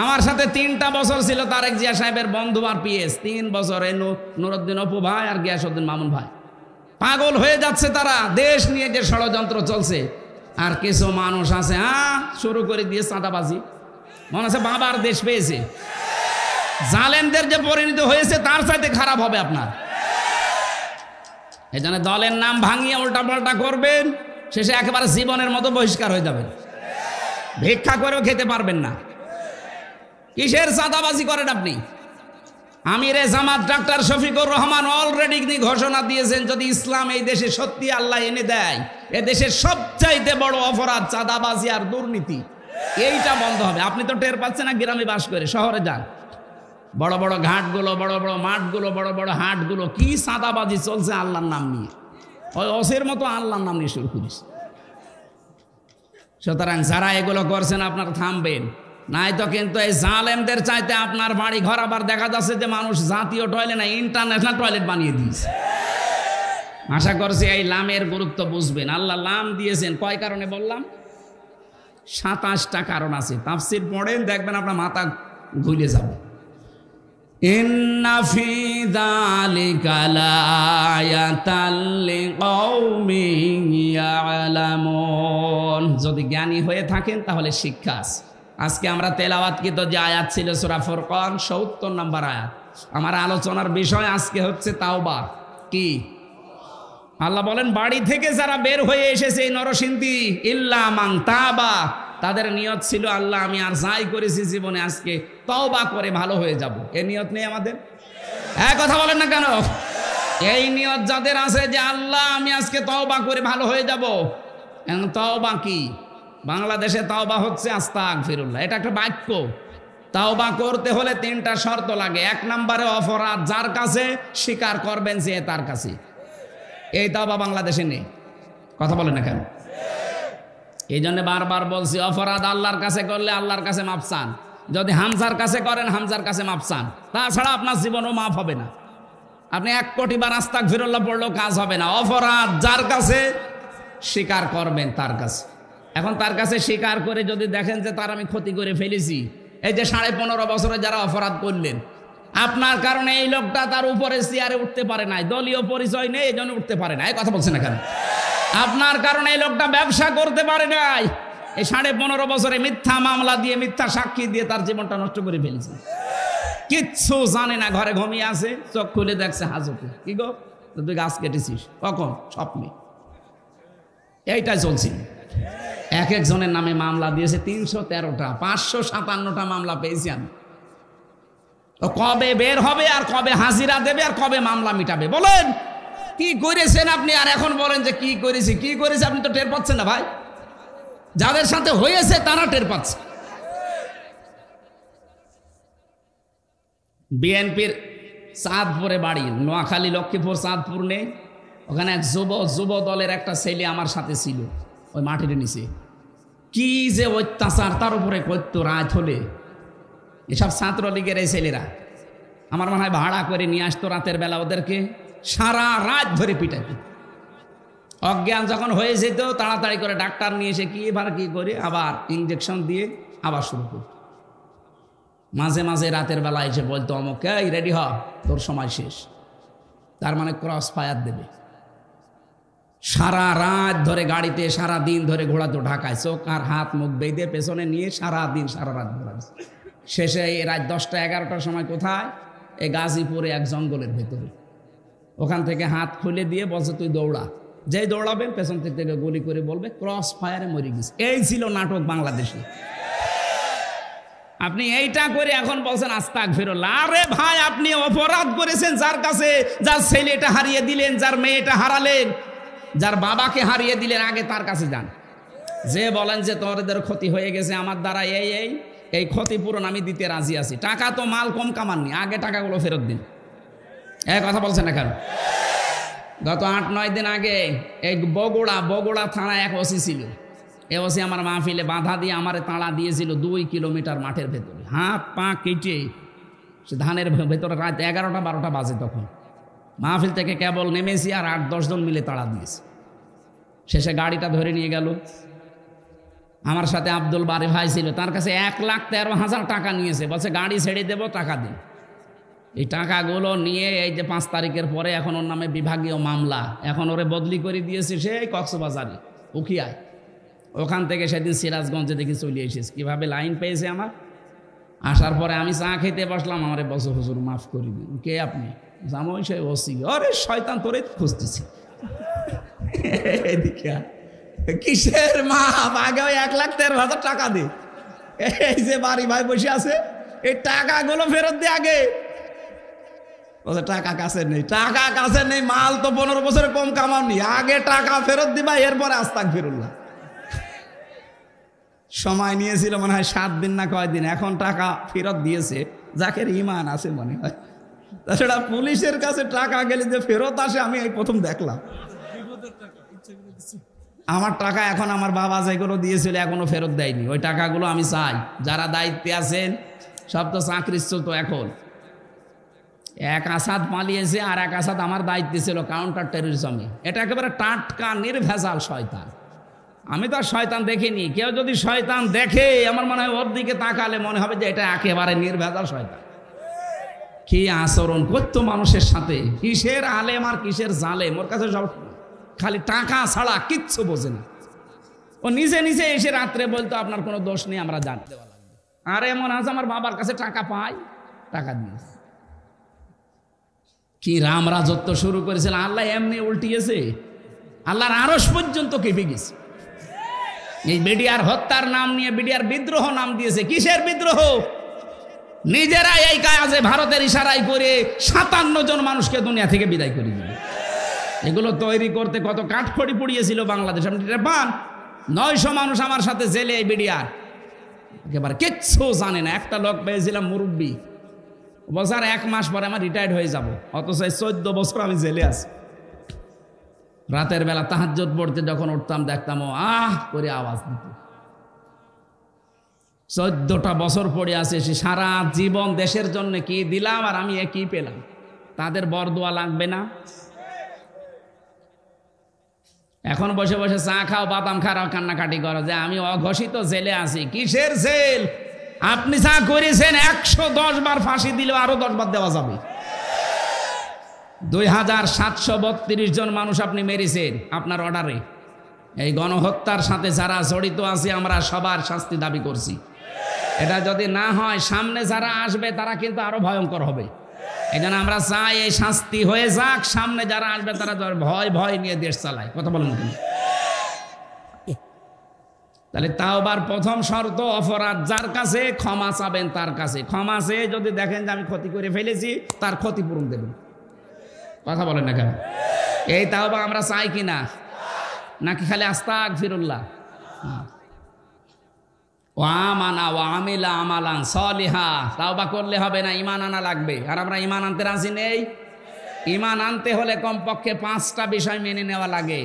আমার সাথে 3টা বছর ছিল তারেক জিয়া সাহেবের বন্ধু আর পিএস, 3 বছর। নুরুদ্দিন অপু ভাই আর গিয়াসউদ্দিন মামুন ভাই পাগল হয়ে যাচ্ছে তারা, দেশ নিয়ে যে ষড়যন্ত্র চলছে। আর কিছু মানুষ আছে শুরু করে দিয়ে চাঁদাবাজি, মনে আছে বাবার দেশ পেয়েছে। জালেমদের যে পরিণত হয়েছে তার চাইতে খারাপ হবে আপনার। এই জন্য দলের নাম ভাঙিয়ে উল্টা পাল্টা করবেন, শেষে একেবারে জীবনের মতো বহিষ্কার হয়ে যাবেন, ভিক্ষা করেও খেতে পারবেন না। কিসের চাঁদাবাজি করেন আপনি? আমিরে জামাত ডাক্তার শফিকুর রহমান অলরেডি ঘোষণা দিয়েছেন, যদি ইসলাম এই দেশে সত্যি আল্লাহ এনে দেয়, এ দেশের সবচাইতে বড় অপরাধ চাঁদাবাজি আর দুর্নীতি, এইটা বন্ধ হবে। আপনি তো টের পাচ্ছেন না, গ্রামে বাস করে, শহরে যান, বড় বড় ঘাটগুলো, বড় বড় মাঠগুলো, বড় বড় হাটগুলো, কি চাঁদাবাজি চলছে আল্লাহর নাম নিয়ে। ওই অসের মতো আল্লাহর নাম নিয়ে শুরু করিস। সুতরাং যারা এগুলো করছেন আপনারা থামবেন, নাই তো কিন্তু এই জালেমদের চাইতে আপনার বাড়ি ঘর আবার দেখা যাচ্ছে যে মানুষ জাতীয় টয়লেট না ইন্টারন্যাশনাল টয়লেট বানিয়ে দিয়েছে। আশা করছি এই লামের গুরুত্ব বুঝবেন। আল্লাহ লাম দিয়েছেন কয় কারণে বললাম? 27টা কারণ আছে। তাফসীর পড়েন, দেখবেন আপনার মাথা ঘুরে যাবে। ইন্না ফি যালিকা লাআয়াতাল লিকাউমিন ইয়ালামুন, যদি জ্ঞানী হয়ে থাকেন তাহলে শিক্ষা আছে। আজকে আমরা তেলাওয়াতকৃত যে আয়াত ছিল সূরা ফুরকান ৭০ নম্বর আয়াত। আমার আলোচনার বিষয় আজকে হচ্ছে তাওবা। কি? আল্লাহ বলেন বাড়ি থেকে যারা বের হয়ে এসেছে এই নরসিংদী, ইল্লা মান তাবা, তাদের নিয়ত ছিল আল্লাহ আমি আর যাই করেছি জীবনে আজকে তওবা করে ভালো হয়ে যাব। এই নিয়ত নেই আমাদের? এক কথা বলেন না কেন? এই নিয়ত যাদের আছে যে আল্লাহ আমি আজকে তওবা করে ভালো হয়ে যাব। তওবা কি? বাংলাদেশে তাওবা হচ্ছে আস্তাগফিরুল্লাহ, এটা একটা বাক্য। তাওবা করতে হলে 3টা শর্ত লাগে। 1 নম্বরে অপরাধ যার কাছে স্বীকার করবেন যে তার কাছে, এই তাওবা বাংলাদেশে নেই। কথা বলে না কেন? এই জন্য বারবার বলছি, অপরাধ আল্লাহর কাছে করলে আল্লাহর কাছে মাপ চান। যদি হামজার কাছে করেন হামজার কাছে মাপ চান, তাছাড়া আপনার জীবনও মাফ হবে না। আপনি 1 কোটি বার আস্তাগফিরুল্লাহ পড়লেও কাজ হবে না। অপরাধ যার কাছে স্বীকার করবেন তার কাছে। এখন তার কাছে স্বীকার করে যদি দেখেন যে তার আমি ক্ষতি করে ফেলেছি, এই যে 15.5 বছরে যারা অপরাধ করলেন, আপনার কারণে এই লোকটা তার উপরে চেয়ারে উঠতে পারে নাই, দলীয় পরিচয় নেই এই জন্য উঠতে পারে না, এই কথা বলছেন না কেন? আপনার কারণে এই লোকটা ব্যবসা করতে পারে নাই, এই 15.5 বছরে মিথ্যা মামলা দিয়ে, মিথ্যা সাক্ষী দিয়ে তার জীবনটা নষ্ট করে ফেলেছে। কিচ্ছু জানে না, ঘরে ঘুমিয়ে আছে, চোখ খুলে দেখছে হাজতে। কি গো তুই গাছ কেটেছিস কখন? স্বপ্নে। এইটাই চলছিল। এক একজনের নামে মামলা দিয়েছে 313টা, 557টা মামলা পেয়েছি আমি। ও কবে বের হবে আর কবে হাজিরা দেবে আর কবে মামলা মিটাবে? বলেন কি করেছেন আপনি? আর এখন বলেন যে কি করেছি, কি করেছি আপনি তো টের পাচ্ছেন না ভাই। যাদের সাথে হয়েছে তারা টের পাচ্ছে। বিএনপির চাঁদপুরে বাড়ি, নোয়াখালী লক্ষ্মীপুর চাঁদপুর নেই, ওখানে এক যুব দলের একটা ছেলে আমার সাথে ছিল ওই মাটির নিচে। কি যে অত্যাচার তার উপরে করতো রাত হলে। এসব ছাত্রলীগের এই ছেলেরা আমার মনে হয় ভাড়া করে নিয়ে আসতো রাতের বেলা, ওদেরকে সারা রাত ধরে পিটাইতো। অজ্ঞান যখন হয়ে যেত তাড়াতাড়ি করে ডাক্তার নিয়ে এসে কি এবার কি করে আবার ইঞ্জেকশন দিয়ে আবার শুরু করত। মাঝে মাঝে রাতের বেলা এসে বলতো অমুক, এই রেডি হ, তোর সময় শেষ। তার মানে ক্রস ফায়ার দেবে। সারা রাত ধরে গাড়িতে সারা দিন ধরে ঘোরাতো ঢাকায়, চোখ আর হাত মুখ বেঁধে পেছনে নিয়ে সারা দিন সারা রাত ঘোরাচ্ছে। শেষে এই রাত 10টা 11টার সময় কোথায়? এই গাজীপুরে এক জঙ্গলের ভেতরে। ওখান থেকে হাত খুলে দিয়ে বলছে তুই দৌড়া। যেই দৌড়াবেন পেছন থেকে গুলি করে বলবে ক্রস ফায়ারে মরে গেছে। এই ছিল নাটক বাংলাদেশে। আপনি এইটা করে এখন বলছেন আস্তাগফিরুল্লাহ। আরে ভাই আপনি অপরাধ করেছেন যার কাছে, যার ছেলেটা হারিয়ে দিলেন, যার মেয়েটা হারালেন, যার বাবাকে হারিয়ে দিলেন, আগে তার কাছে যান। যে বলেন যে তোদের ক্ষতি হয়ে গেছে আমার দ্বারা, এই ক্ষতিপূরণ আমি দিতে রাজি আছি। টাকা তো মাল কম কামাননি, আগে টাকাগুলো ফেরত দিন। এই কথা বলছেন না কেন? গত 8-9 দিন আগে এই বগুড়া থানায় এক ওসি ছিল। এ ওসি আমার মাহফিলে বাধা দিয়ে আমারে তাড়া দিয়েছিল 2 কিলোমিটার মাঠের ভেতরে, হাত পা কেটে। সে ধানের ভেতরে রাত 11টা-12টা বাজে তখন। মাহফিল থেকে কেবল নেমেছি আর 8-10 জন মিলে তাড়া দিয়েছে। শেষে গাড়িটা ধরে নিয়ে গেল। আমার সাথে আব্দুল বারি ভাই ছিল, তার কাছে 1,13,000 টাকা নিয়েছে। বলছে গাড়ি ছেড়ে দেবো, টাকা দিন। এই টাকাগুলো নিয়ে এই যে 5 তারিখের পরে এখন ওর নামে বিভাগীয় মামলা, এখন ওরে বদলি করে দিয়েছে সেই কক্সবাজারে উখিয়ায়। ওখান থেকে সেদিন সিরাজগঞ্জে দেখি চলে এসেছে। কীভাবে লাইন পেয়েছে আমার। আসার পরে আমি চা খেতে বসলাম, আমারে বছর হুজুর মাফ করে দিন। কে আপনি? জামাই সে ওসি। আরে শয়তান, তোরে খুঁজতেছি। এদিকে কিসের মাপ? আগে ওই 1,13,000 টাকা দে। এই যে বাড়ি ভাই বসে আছে, এই টাকাগুলো ফেরত দে আগে। বলছে টাকা কাছে নেই, টাকা কাছে নেই, মাল তো 15 বছরে কম কামাওনি, আগে টাকা ফেরত দিবা, এরপরে আস্তাগফিরুল্লাহ। সময় নিয়েছিল মনে হয় 7 দিন না কয়দিন, এখন টাকা ফেরত দিয়েছে। যাকে ইমান আছে মনে হয়। তাছাড়া পুলিশের কাছে টাকা গেলে যে ফেরত আসে আমি এই প্রথম দেখলাম। আমার টাকা এখন আমার বাবা যেগুলো দিয়েছিল এখনো ফেরত দেয়নি। ওই টাকাগুলো আমি চাই। যারা দায়িত্বে আছেন সব তো চাকরিচ্যুত এখন। এক আসাদ পালিয়েছে আর এক আসাদ আমার দায়িত্বে ছিল কাউন্টার টেররিজমে। এটা একেবারে টাটকা নির্ভেজাল শয়তান। আমি তো আর শয়তান দেখিনি। কেউ যদি শয়তান দেখে আমার মনে হয় ওর দিকে তাকালে মনে হবে যে এটা একেবারে নির্ভেজাল শয়তান। কি আচরণ করতো মানুষের সাথে, কিসের আলেম আর কিসের জালেম। ওর কাছে সব খালি টাকা ছাড়া কিচ্ছু বোঝে না। ও নিজে নিজে এসে রাত্রে বলতো আপনার কোনো দোষ নেই, আমরা জান দেওয়া লাগবে। আর এমন আছে আমার বাবার কাছে টাকা পাই, টাকা দিয়েছে। কি রাম রাজত্ব শুরু করেছিল, আল্লাহ এমনি উল্টিয়েছে। আল্লাহর আরশ পর্যন্ত কেঁপে গেছে। এই বিডিআর হত্যার নাম নিয়ে বিডিআর বিদ্রোহ নাম দিয়েছে। কিসের বিদ্রোহ? নিজেরা এই কাজে ভারতের ইশারায় করে 57 জন মানুষকে দুনিয়া থেকে বিদায় করে দিল। এগুলো তৈরি করতে কত কাঠখড়ি পুড়িয়েছিল বাংলাদেশ। আপনি পান 900 মানুষ আমার সাথে জেলে। এই বিডিআর একেবারে কিচ্ছু জানে না। একটা লোক পেয়েছিলাম মুরব্বী, বলছে আর 1 মাস পরে আমার রিটায়ার্ড হয়ে যাব, অথচ 14 বছর আমি জেলে আছি। রাতের বেলা তাহাজ্জুদ পড়তে যখন উঠতাম দেখতাম ও আহ করে আওয়াজ দিত। 14টা বছর পড়ে আছে। সে সারা জীবন দেশের জন্য কি দিলাম আর আমি কি পেলাম? তাদের বরদোয়া লাগবে না? এখন বসে বসে চা খাও, বাদাম খাও, কান্নাকাটি করো যে আমি অঘোষিত জেলে আছি। কিসের জেল? আপনি যা করেছেন 110 বার ফাঁসি দিলেও আরো 10 বার দেওয়া যাবে। 2732 জন মানুষ আপনি মেরেছেন আপনার অর্ডারে। এই গণহত্যার সাথে যারা জড়িত আছে আমরা সবার শাস্তি দাবি করছি। এটা যদি না হয় সামনে যারা আসবে তারা কিন্তু আরো ভয়ঙ্কর হবে। এই জন্য আমরা চাই এই শাস্তি হয়ে যাক, সামনে যারা আসবে তারা ভয় ভয় নিয়ে দেশ চালায়। কথা বলেন। তাহলে তাওবার প্রথম শর্ত অপরাধ যার কাছে ক্ষমা চাবেন তার কাছে, ক্ষমা চেয়ে যদি দেখেন যে আমি ক্ষতি করে ফেলেছি তার ক্ষতিপূরণ দেবেন। কথা বলেন না কেন? এই তাওবা আমরা চাই কি না, নাকি খালি আস্তাগফিরুল্লাহ? ও আমানা ও আমিলা আমালান সলিহা, তাওবা করলে হবে না, ঈমান আনা লাগবে। আর আমরা ঈমান আনতে রাজি নেই। ঈমান আনতে হলে কমপক্ষে 5টা বিষয় মেনে নেওয়া লাগে।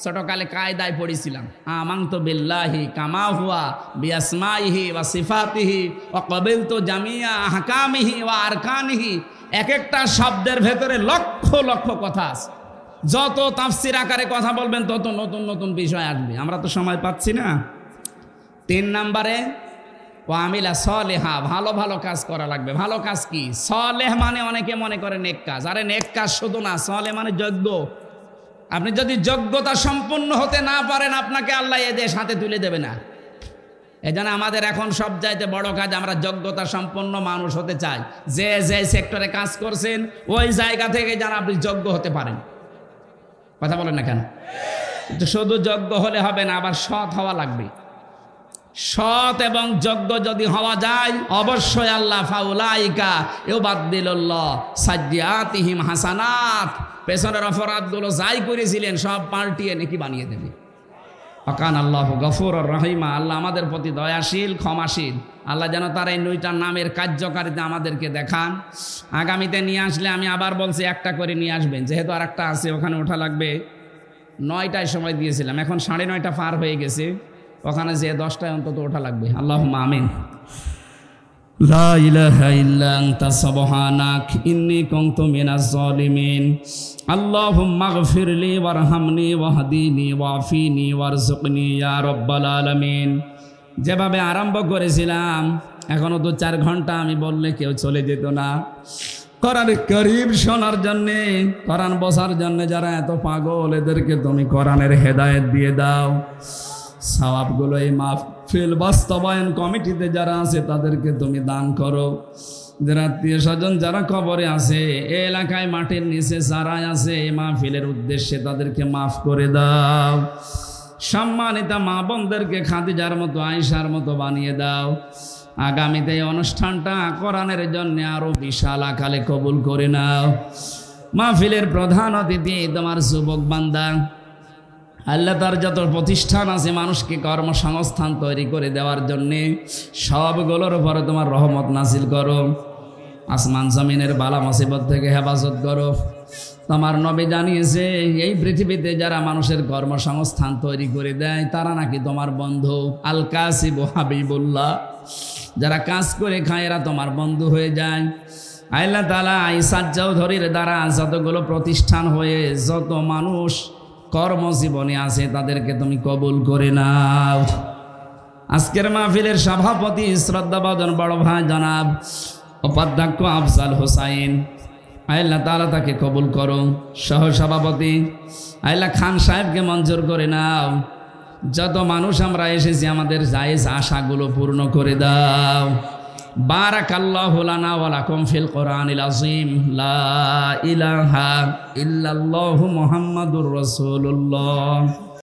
ছোটকালে কায়দায় পড়েছিলাম, আমানতু বিল্লাহি কামা হুয়া বিআসমাইহি ওয়া সিফাতিহি ওয়া ক্বাবিলতু জামিয়া আহকামিহি ওয়া আরকানিহি। এক একটা শব্দের ভেতরে লক্ষ লক্ষ কথা আছে। যত তাফসীর আকারে কথা বলবেন তত নতুন নতুন বিষয় আসবে। আমরা তো সময় পাচ্ছি না। 3 নম্বরে ওয়া আমিলা সলিহা, ভালো ভালো কাজ করা লাগবে। ভালো কাজ কি? সলেহ মানে অনেকে মনে করে নেক কাজ। আরে নেক কাজ শুধু না, সলেহ মানে যোগ্য। আপনি যদি যোগ্যতা সম্পন্ন হতে না পারেন, আপনাকে আল্লাহ এ দেশ হাতে তুলে দেবে না। এজন্য আমাদের এখন সব চাইতে বড় কাজ, আমরা যোগ্যতা সম্পন্ন মানুষ হতে চাই। যে যে সেক্টরে কাজ করছেন ওই জায়গা থেকে যেন আপনি যোগ্য হতে পারেন। কথা বলেন না কেন? কিন্তু শুধু যোগ্য হলে হবে না, আবার সৎ হওয়া লাগবে। সৎ এবং যোগ্য যদি হওয়া যায়, অবশ্যই আল্লাহ ফাউলাইকা ইউবাদদিলুল্লাহ সাইয়্যাতিহিম হাসানাত, পেছনের অপরাধগুলো যাই করেছিলেন সব পাল্টিয়ে নেকি বানিয়ে দেবে। ওয়াকান আল্লাহু গফুরুর রহিমা, আল্লাহ আমাদের প্রতি দয়াশীল, ক্ষমাশীল। আল্লাহ যেন তার এই 9টা নামের কার্যকারিতা আমাদেরকে দেখান। আগামীতে নিয়ে আসলে আমি আবার বলছি একটা করে নিয়ে আসবেন, যেহেতু আর একটা আছে ওখানে ওঠা লাগবে। 9টায় সময় দিয়েছিলাম, এখন 9:30 পার হয়ে গেছে। ওখানে যে 10টায় অন্তত ওঠা লাগবে। আল্লাহুম্মা আমিন। লা ইলাহা ইল্লা আনতা সুবহানাক ইন্নী কুনতু মিনাজ জালিমিন। আল্লাহুম্মা গফিরলি ওয়ারহামনি ওয়াহদিনি ওয়াফিনি ওয়ারযুকনি ইয়া রাব্বাল আলামিন। যেভাবে আরম্ভ করেছিলাম, এখনো তো 4 ঘন্টা আমি বললে কেউ চলে যেত না। কোরআনে কারীম শোনার জন্যে, কোরআন বোঝার জন্যে যারা এত পাগল, এদেরকে তুমি কোরআনের হেদায়েত দিয়ে দাও। সওয়াবগুলো এই মাহফিল বাস্তবায়ন কমিটিতে যারা আছে তাদেরকে তুমি দান করো। যারা আত্মীয় স্বজন যারা কবরে আছে, এই এলাকায় মাটির নিচে যারা আছে এই মাহফিলের উদ্দেশ্যে তাদেরকে মাফ করে দাও। সম্মানিতা মা বোনদেরকে খাদিজার মতো, আয়েশার মতো বানিয়ে দাও। আগামীতে এই অনুষ্ঠানটা কোরআনের জন্য আরো বিশাল আকারে কবুল করে নাও। মাহফিলের প্রধান অতিথি তোমার যুবক বান্দা, আল্লাহ তার যত প্রতিষ্ঠান আছে মানুষকে কর্মসংস্থান তৈরি করে দেওয়ার জন্যে সবগুলোর উপরে তোমার রহমত নাজিল করো। আসমান জমিনের বালা মুসিবত থেকে হেফাজত করো। তোমার নবী জানিয়েছে এই পৃথিবীতে যারা মানুষের কর্মসংস্থান তৈরি করে দেয় তারা নাকি তোমার বন্ধু। আল কাসিব হাবিবুল্লাহ, যারা কাজ করে খায় এরা তোমার বন্ধু হয়ে যায়। আল্লাহ তাআলা ইসাদ চৌধুরীর দ্বারা যতগুলো প্রতিষ্ঠান হয়ে যত মানুষ কর্মজীবনে আছে তাদেরকে তুমি কবুল করে নাও। আজকের মাহফিলের সভাপতি শ্রদ্ধাভাজন বড় ভাই জনাব উপাধ্যক্ষ আফজাল হোসাইন, আল্লাহ তাআলা তাকে কবুল করো। সহ সভাপতি আল্লাহ খান সাহেবকে মঞ্জুর করে নাও। যত মানুষ আমরা এসেছি আমাদের জায়েজ আশাগুলো পূর্ণ করে দাও। বারাকাল্লাহু লানা ওয়া লাকুম ফিল কোরআনিল আযীম। লা ইলাহা ইল্লাল্লাহু মুহাম্মাদুর রাসূলুল্লাহ।